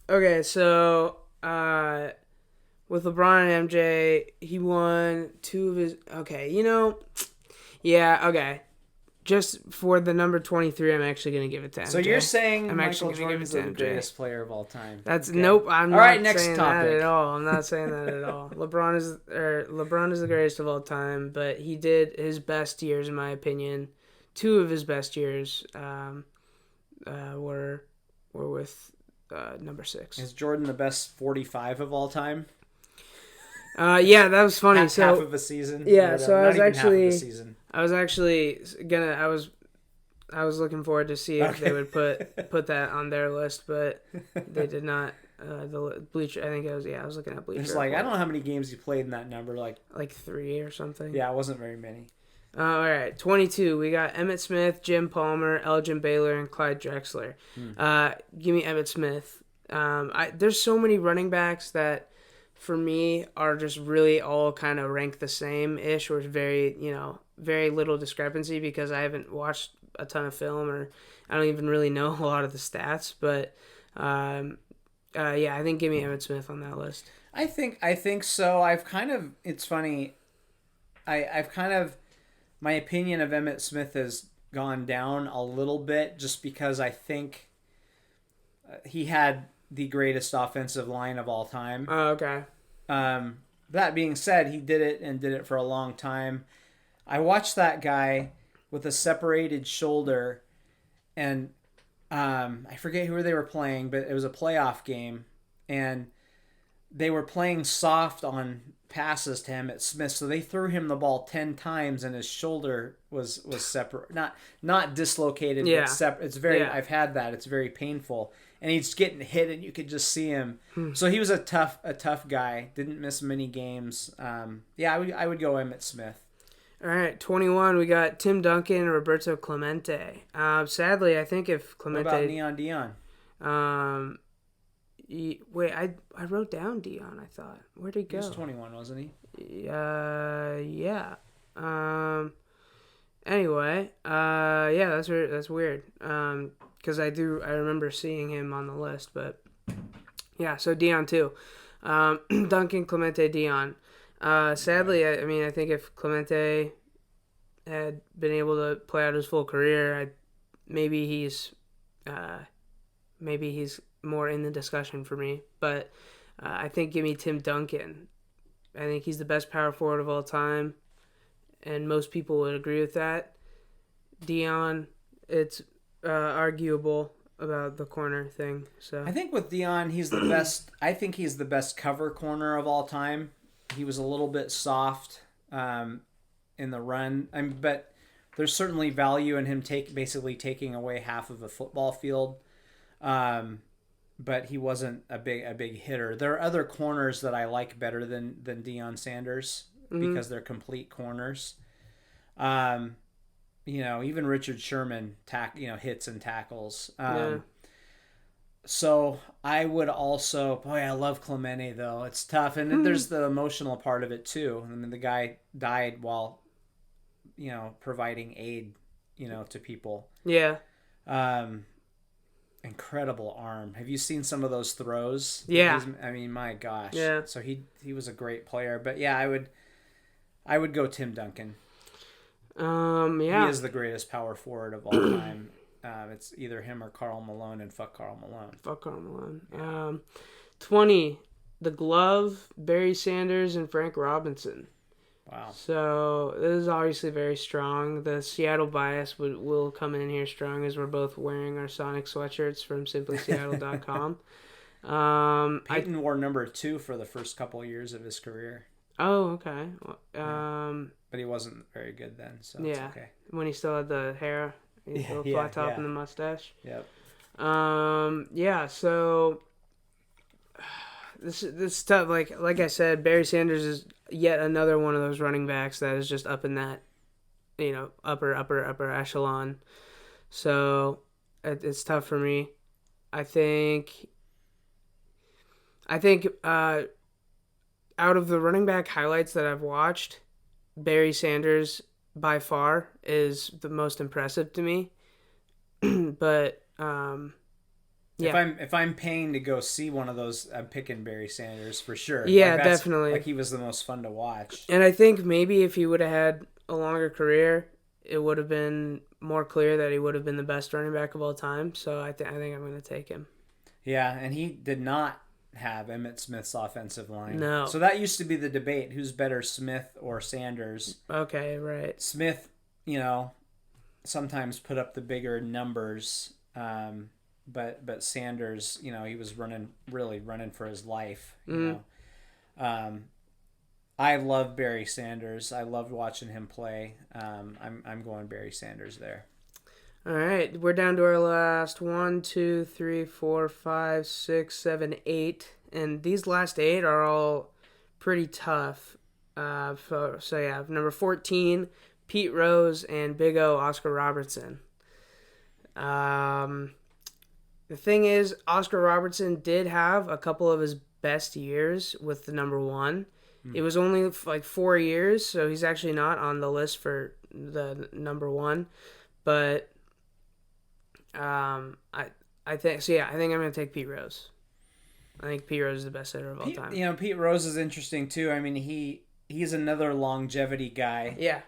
Okay, so with LeBron and MJ, he won 2 of his. Okay, yeah. Okay. Just for the number 23, I'm actually going to give it to MJ. So you're saying Michael Jordan's the greatest player of all time? That's okay. Nope. I'm all not right, next saying topic. that at all. I'm not saying that at all. LeBron is the greatest of all time, but he did his best years, in my opinion. 2 of his best years were with number 6. Is Jordan the best 45 of all time? Yeah, that was funny. Half of a season. Yeah, so I was looking forward to see if they would put that on their list, but they did not. The Bleacher, I think I was looking at Bleacher. It's like, I don't know how many games you played in that number, like 3 or something. Yeah, it wasn't very many. All right, 22. We got Emmitt Smith, Jim Palmer, Elgin Baylor, and Clyde Drexler. Give me Emmitt Smith. There's so many running backs that, for me, are just really all kind of ranked the same-ish, or very little discrepancy because I haven't watched a ton of film, or I don't even really know a lot of the stats. But I think give me Emmitt Smith on that list. I think so. It's funny. I've kind of, my opinion of Emmitt Smith has gone down a little bit just because I think he had the greatest offensive line of all time. Oh, okay. That being said, he did it for a long time. I watched that guy, with a separated shoulder, and I forget who they were playing, but it was a playoff game, and they were playing soft on passes to Emmitt Smith, so they threw him the ball 10 times, and his shoulder was separate, not dislocated, Yeah. but separate. It's very Yeah. I've had that. It's very painful, and he's getting hit, and you could just see him. Hmm. So he was a tough guy. Didn't miss many games. I would go Emmitt Smith. All right, 21. We got Tim Duncan and Roberto Clemente. Sadly, I think if What about Clemente, Neon Dion? wait, I wrote down Dion. I thought, where'd he He go? was 21, wasn't he? Yeah. Anyway, yeah, that's weird. Because I remember seeing him on the list, but yeah. So Dion too. Duncan, Clemente, Dion. Sadly, I mean, I think if Clemente had been able to play out his full career, maybe he's more in the discussion for me. But I think give me Tim Duncan. I think he's the best power forward of all time, and most people would agree with that. Dion, it's arguable about the corner thing. So I think with Dion, he's the best. I think he's the best cover corner of all time. He was a little bit soft in the run, but there's certainly value in him basically taking away half of a football field. But he wasn't a big hitter. There are other corners that I like better than Deion Sanders because they're complete corners. Even Richard Sherman hits and tackles. So I would also, I love Clemente though. It's tough, and there's the emotional part of it too. I mean, the guy died while, providing aid, to people. Yeah. Incredible arm. Have you seen some of those throws? Yeah. I mean, my gosh. Yeah. So he was a great player, but yeah, I would go Tim Duncan. Yeah. He is the greatest power forward of all time. It's either him or Karl Malone, and fuck Karl Malone. Fuck Karl Malone. Yeah. 20. The Glove, Barry Sanders, and Frank Robinson. Wow. So this is obviously very strong. The Seattle bias will come in here strong as we're both wearing our Sonic sweatshirts from simplyseattle.com. Peyton wore number 2 for the first couple of years of his career. Oh, okay. But he wasn't very good then, so it's okay. When he still had the hair, the flat top and the mustache. Yep. Yeah. So this is tough. Like I said, Barry Sanders is yet another one of those running backs that is just up in that, upper echelon. So it's tough for me. I think out of the running back highlights that I've watched, Barry Sanders by far is the most impressive to me. But yeah. If I'm paying to go see one of those, I'm picking Barry Sanders for sure. Yeah, definitely. He was the most fun to watch. And I think maybe if he would have had a longer career, it would have been more clear that he would have been the best running back of all time. So I think I'm going to take him. Yeah, and he did not have Emmitt Smith's offensive line. No. So that used to be the debate: who's better, Smith or Sanders? Okay, right. Smith, sometimes put up the bigger numbers. But Sanders, he was really running for his life. I love Barry Sanders. I loved watching him play. I'm going Barry Sanders there. All right, we're down to our last 1, 2, 3, 4, 5, 6, 7, 8, and these last 8 are all pretty tough. So yeah, number 14, Pete Rose and Big O, Oscar Robertson. The thing is, Oscar Robertson did have a couple of his best years with the number 1. It was only 4 years, so he's actually not on the list for the number 1. But I think so. Yeah, I think I'm gonna take Pete Rose. I think Pete Rose is the best hitter of all time. Pete Rose is interesting too. I mean, he's another longevity guy. Yeah.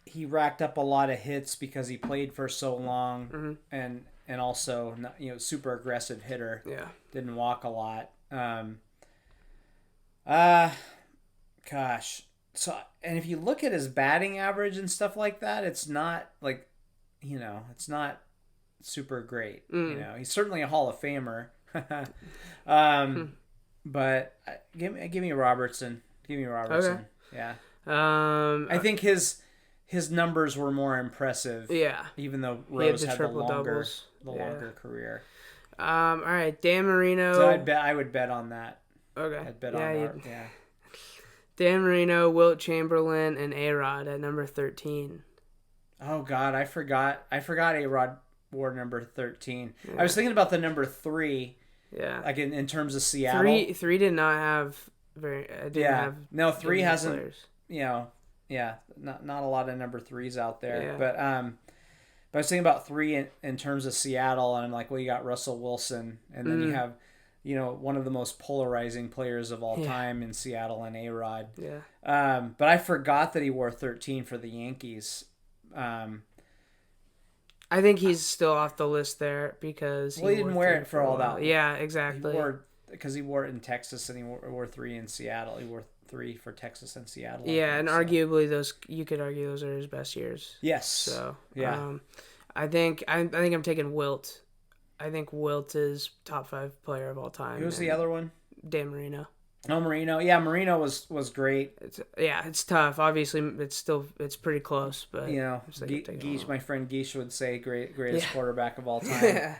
He racked up a lot of hits because he played for so long, and also super aggressive hitter. Yeah. Didn't walk a lot. Gosh, So, and if you look at his batting average and stuff like that, it's not like, it's not super great. He's certainly a Hall of Famer. But give me Robertson. Give me Robertson. Okay. Yeah. I think his numbers were more impressive. Yeah. Even though Rose had the longer career. All right, Dan Marino. So I would bet on that. Okay. I'd bet on Dan Marino, Wilt Chamberlain, and A-Rod at number 13. Oh God, I forgot A-Rod wore number 13. Yeah. I was thinking about the number 3. Yeah. Like in terms of Seattle. 3 did not have very. No, 3 hasn't. Players. Not a lot of number 3s out there. Yeah. But I was thinking about 3 in terms of Seattle, and I'm like, well, you got Russell Wilson, and then you have, one of the most polarizing players of all time in Seattle, and A-Rod. Yeah. But I forgot that he wore 13 for the Yankees. I think he's still off the list there because he didn't wear it for all that. Yeah, exactly. He wore it in Texas, and he wore 3 in Seattle. He wore 3 for Texas and Seattle. Yeah, and arguably you could argue those are his best years. Yes. So yeah, I think I'm taking Wilt. I think Wilt is top 5 player of all time. Who's the other one? Dan Marino. Oh, Marino. Yeah, Marino was great. It's tough. Obviously, it's pretty close, but my friend Geesh would say greatest quarterback of all time.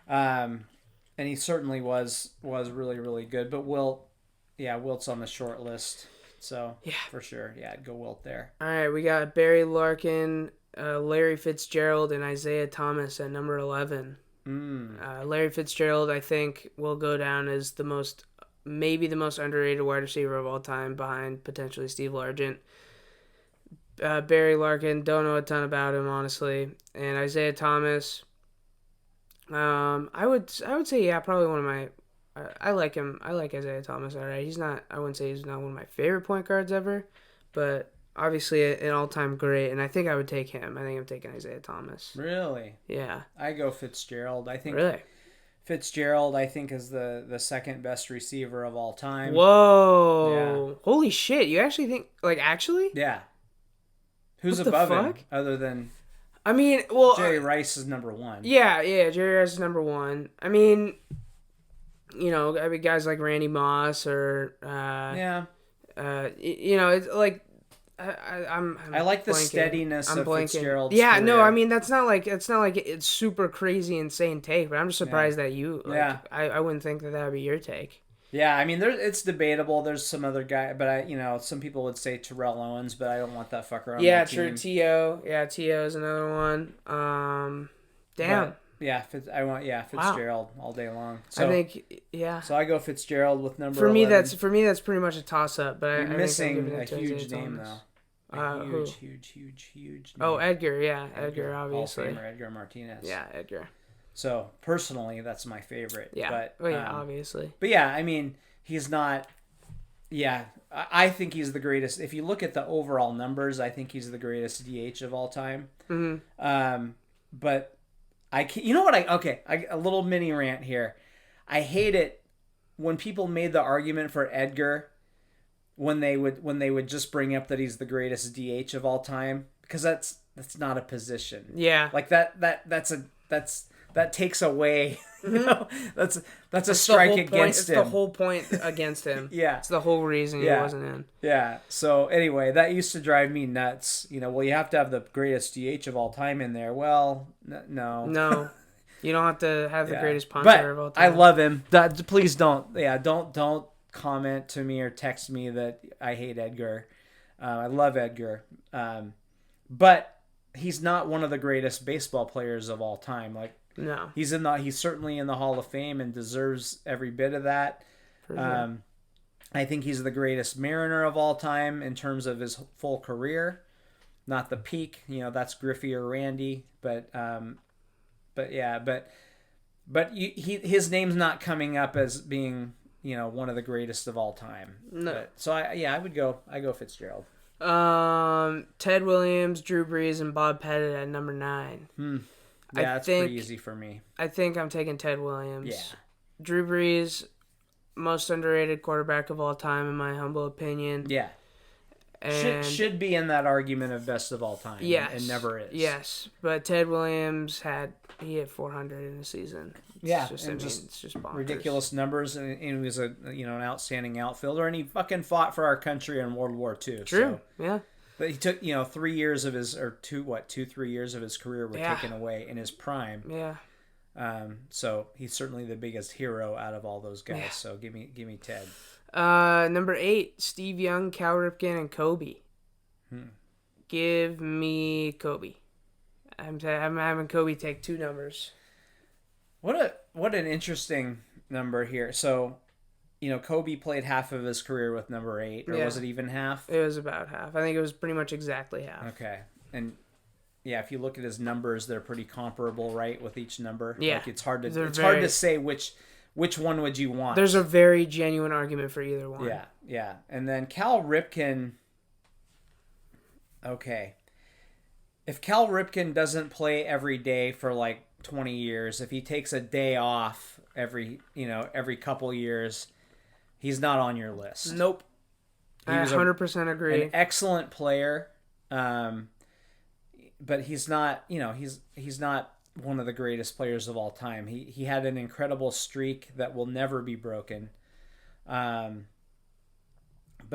And he certainly was really, really good. But Wilt's on the short list, so for sure, I'd go Wilt there. All right, we got Barry Larkin, Larry Fitzgerald, and Isaiah Thomas at number 11. Larry Fitzgerald, I think, will go down as maybe the most underrated wide receiver of all time, behind potentially Steve Largent. Barry Larkin, don't know a ton about him, honestly. And Isaiah Thomas, I would say, probably one of my. I like him. I like Isaiah Thomas. All right, I wouldn't say he's not one of my favorite point guards ever, but obviously an all-time great. And I think I would take him. I think I'm taking Isaiah Thomas. Really? Yeah. I go Fitzgerald. I think. Really? Fitzgerald, I think, is the second best receiver of all time. Whoa! Yeah. Holy shit! You actually think actually? Yeah. Who's above him other than? I mean, well, Jerry Rice is number 1. Yeah, Jerry Rice is number 1. I mean, guys like Randy Moss or it's like I like the steadiness of Fitzgerald's career. No, I mean it's not like it's super crazy insane take, but I'm just surprised that you I wouldn't think that would be your take. Yeah, I mean it's debatable. There's some other guy, but some people would say Terrell Owens, but I don't want that fucker on my team. T.O. Yeah, T.O. is another one. Damn. Fitzgerald all day long. So, I think So I go Fitzgerald with number 11. For me that's pretty much a toss up, but you're missing a huge name though. Huge name. Oh, Edgar, Edgar, obviously. Hall of Famer Edgar Martinez. Yeah, Edgar. So personally, that's my favorite. Yeah, obviously. But I mean, he's not. Yeah, I think he's the greatest. If you look at the overall numbers, I think he's the greatest DH of all time. Mm-hmm. But you know what? A little mini rant here. I hate it when people made the argument for Edgar when they would just bring up that he's the greatest DH of all time, because that's not a position. Yeah. Like that takes away. That's a strike against him. It's the whole point against him. Yeah. It's the whole reason he wasn't in. Yeah. So anyway, that used to drive me nuts. You have to have the greatest DH of all time in there. Well, no. No. You don't have to have the greatest punter of all time. I love him. Please don't. Yeah, don't comment to me or text me that I hate Edgar. I love Edgar. But he's not one of the greatest baseball players of all time. No. He's certainly in the Hall of Fame and deserves every bit of that. For sure. I think he's the greatest Mariner of all time in terms of his full career. Not the peak, that's Griffey or Randy, but his name's not coming up as being, one of the greatest of all time. No. I go Fitzgerald. Ted Williams, Drew Brees, and Bob Pettit at number 9. Yeah, that's pretty easy for me. I think I'm taking Ted Williams. Yeah. Drew Brees, most underrated quarterback of all time, in my humble opinion. Yeah. And should be in that argument of best of all time. yes, and never is. Yes, but Ted Williams hit 400 in a season. Yeah, It's just bonkers. Ridiculous numbers, and he was an outstanding outfielder, and he fucking fought for our country in World War II. True. So. Yeah. But he took 3 years of his 3 years of his career were taken away in his prime. Yeah. So he's certainly the biggest hero out of all those guys. Yeah. So give me Ted. Number 8, Steve Young, Cal Ripken, and Kobe. Give me Kobe. I'm having Kobe take 2 numbers. What an interesting number here. So, Kobe played half of his career with number 8, or was it even half? It was about half. I think it was pretty much exactly half. Okay, and yeah, if you look at his numbers, they're pretty comparable, right, with each number. Yeah, like it's hard to say which one would you want. There's a very genuine argument for either one. Yeah, and then Cal Ripken. Okay, if Cal Ripken doesn't play every day for like 20 years, if he takes a day off every couple years, he's not on your list. Nope. I 100% agree. An excellent player, but he's not. He's not one of the greatest players of all time. He had an incredible streak that will never be broken. But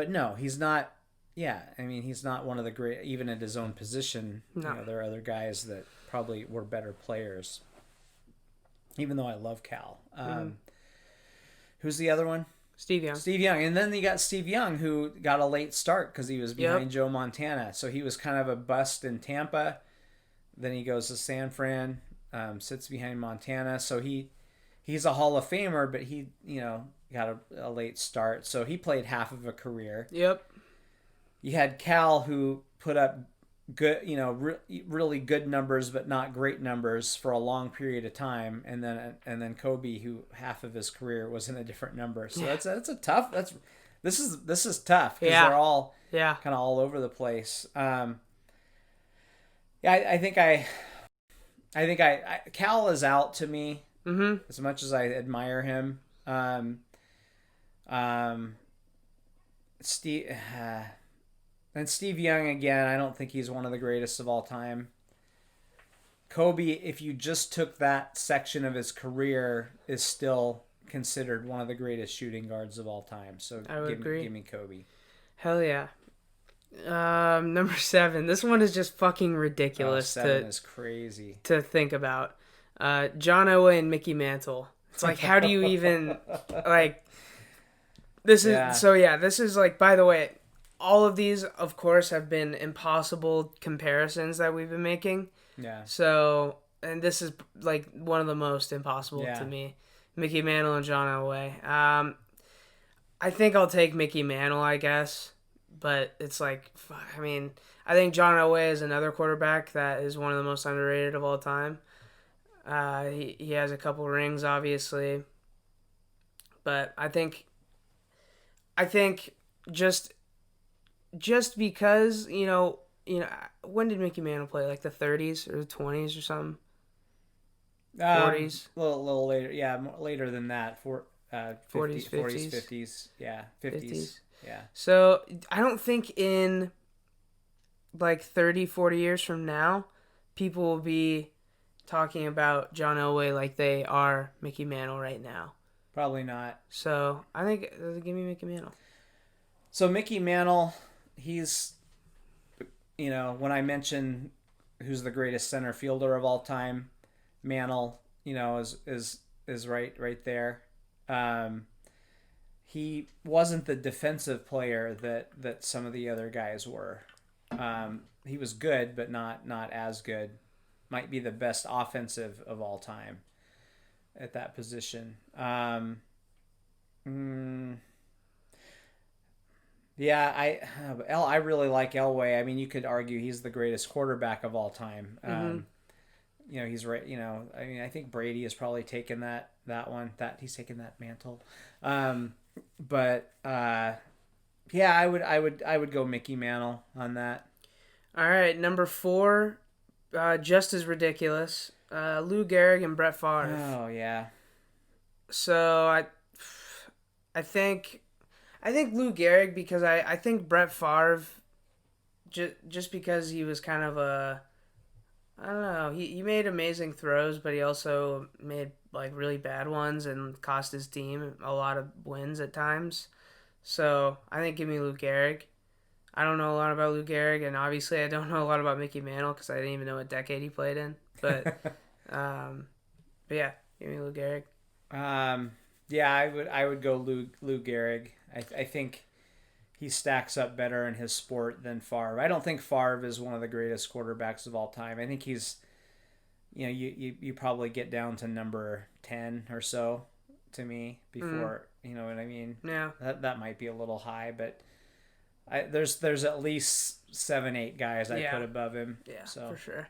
no, he's not. Yeah, I mean, he's not one of the great. Even at his own position, no. There are other guys that probably were better players. Even though I love Cal. Who's the other one? Steve Young. And then you got Steve Young, who got a late start because he was behind Joe Montana. So he was kind of a bust in Tampa. Then he goes to San Fran, sits behind Montana. So he's a Hall of Famer, but he got a late start. So he played half of a career. Yep. You had Cal, who put up good, really good numbers, but not great numbers for a long period of time, and then Kobe, who half of his career was in a different number. So that's a tough. This is tough because they're all kind of all over the place. I think Cal is out to me. As much as I admire him. Steve Young, again, I don't think he's one of the greatest of all time. Kobe, if you just took that section of his career, is still considered one of the greatest shooting guards of all time. So I would agree. Give me Kobe. Hell yeah. Number 7. This one is just fucking ridiculous. 7 is crazy to think about. John Elway and Mickey Mantle. It's like, how do you even like? This is This is like, by the way. All of these, of course, have been impossible comparisons that we've been making. Yeah. So, and this is like one of the most impossible to me. Mickey Mantle and John Elway. I think I'll take Mickey Mantle, I guess. But it's like, I mean, I think John Elway is another quarterback that is one of the most underrated of all time. He has a couple rings, obviously. But I think just because, when did Mickey Mantle play? Like the 30s or the 20s or something? 40s? A little later. Yeah, later than that. 40s, 50s. Yeah, 50s. Yeah. So I don't think in like 30, 40 years from now, people will be talking about John Elway like they are Mickey Mantle right now. Probably not. So I think, give me Mickey Mantle. So Mickey Mantle... He's, when I mention who's the greatest center fielder of all time, Mantle, is right there. He wasn't the defensive player that some of the other guys were. He was good, but not as good. Might be the best offensive of all time at that position. Yeah, I really like Elway. I mean, you could argue he's the greatest quarterback of all time. He's right. I mean, I think Brady has probably taken that one. That he's taken that mantle. But I would go Mickey Mantle on that. All right, number 4, just as ridiculous. Lou Gehrig and Brett Favre. Oh yeah. So I think Lou Gehrig, because I think Brett Favre just because he was kind of a, I don't know, he made amazing throws, but he also made like really bad ones and cost his team a lot of wins at times. So I think give me Lou Gehrig. I don't know a lot about Lou Gehrig, and obviously I don't know a lot about Mickey Mantle because I didn't even know what decade he played in. Um, but yeah, give me Lou Gehrig. Yeah, I would go Lou Gehrig. I think he stacks up better in his sport than Favre. I don't think Favre is one of the greatest quarterbacks of all time. I think he's, you probably get down to number 10 or so to me before, you know what I mean? Yeah. That might be a little high, but there's at least 7-8 guys I put above him. Yeah, so for sure.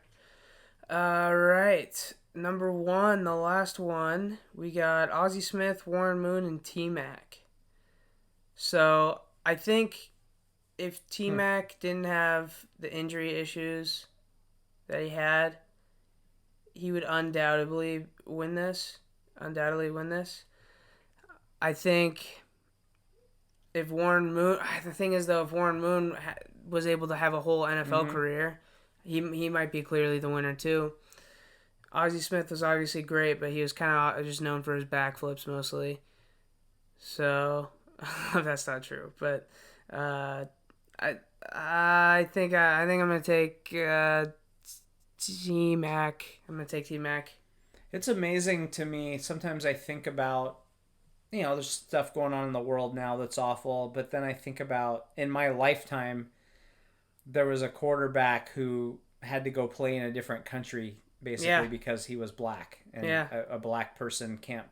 All right. Number 1, the last one, we got Ozzie Smith, Warren Moon, and T-Mac. So I think if T-Mac didn't have the injury issues that he had, he would undoubtedly win this. I think if Warren Moon, the thing is though, if Warren Moon was able to have a whole NFL career, he might be clearly the winner too. Ozzie Smith was obviously great, but he was kind of just known for his backflips mostly. So that's not true, but I think I'm gonna take T-Mac. I'm gonna take T-Mac. It's amazing to me. Sometimes I think about, there's stuff going on in the world now that's awful, but then I think about in my lifetime, there was a quarterback who had to go play in a different country basically because he was black, and a black person can't,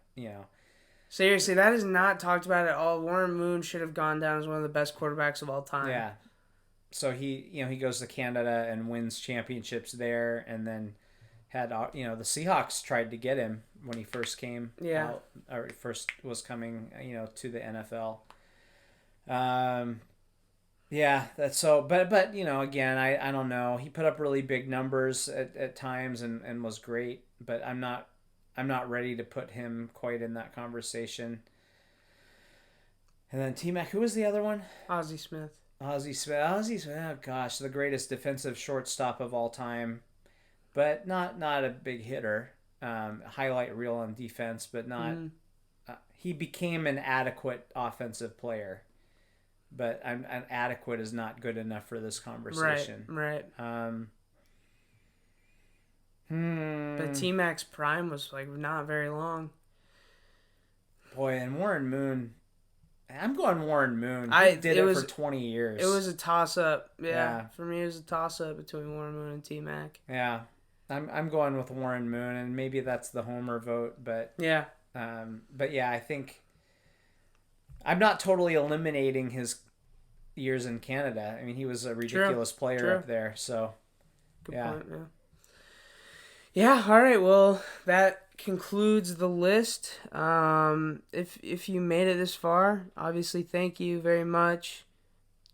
Seriously, that is not talked about at all. Warren Moon should have gone down as one of the best quarterbacks of all time. Yeah. So he goes to Canada and wins championships there, and then had, the Seahawks tried to get him when he first came out, or first was coming, to the NFL. Yeah, that's so, but again, I don't know. He put up really big numbers at times and was great, but I'm not ready to put him quite in that conversation. And then T-Mac, who was the other one? Ozzie Smith. Ozzie Smith, oh gosh, the greatest defensive shortstop of all time, but not a big hitter. Highlight reel on defense, but not. He became an adequate offensive player, but an adequate is not good enough for this conversation. Right. But T-Mac's prime was like not very long. Boy, and Warren Moon. I'm going Warren Moon. He did it for 20 years. It was a toss-up. Yeah. For me, it was a toss-up between Warren Moon and T-Mac. Yeah. I'm going with Warren Moon, and maybe that's the homer vote, but yeah. But yeah, I think I'm not totally eliminating his years in Canada. I mean, he was a ridiculous player up there, so good point, yeah. Yeah, all right. Well, that concludes the list. If you made it this far, obviously thank you very much.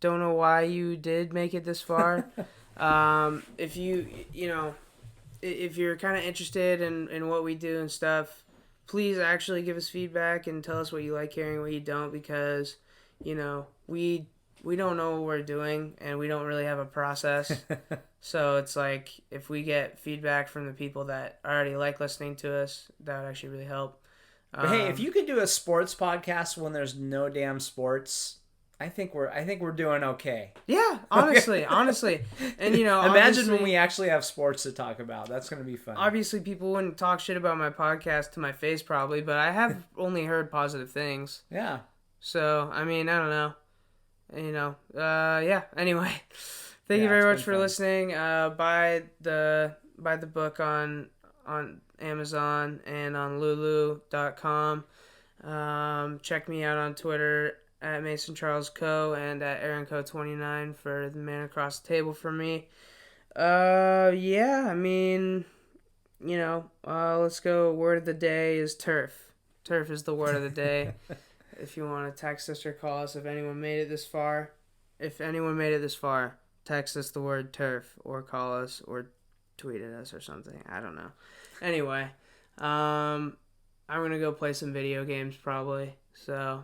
Don't know why you did make it this far. If if you're kind of interested in what we do and stuff, please actually give us feedback and tell us what you like hearing, what you don't, because we don't know what we're doing and we don't really have a process. So it's like if we get feedback from the people that already like listening to us, that would actually really help. But hey, if you could do a sports podcast when there's no damn sports, I think we're doing okay. Yeah, honestly. And imagine when we actually have sports to talk about. That's going to be fun. Obviously people wouldn't talk shit about my podcast to my face probably, but I have only heard positive things. Yeah. So, I mean, I don't know. Yeah. Anyway, thank you very much for listening. Buy the book on Amazon and on Lulu.com. Check me out on Twitter at Mason Charles Coe and at Aaron Coe 29 for the man across the table from me. Yeah, I mean, let's go. Word of the day is turf. Turf is the word of the day. If you want to text us or call us, if anyone made it this far, text us the word turf or call us or tweet at us or something. I don't know. Anyway, I'm going to go play some video games probably. So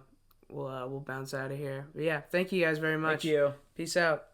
we'll bounce out of here. But yeah, thank you guys very much. Thank you. Peace out.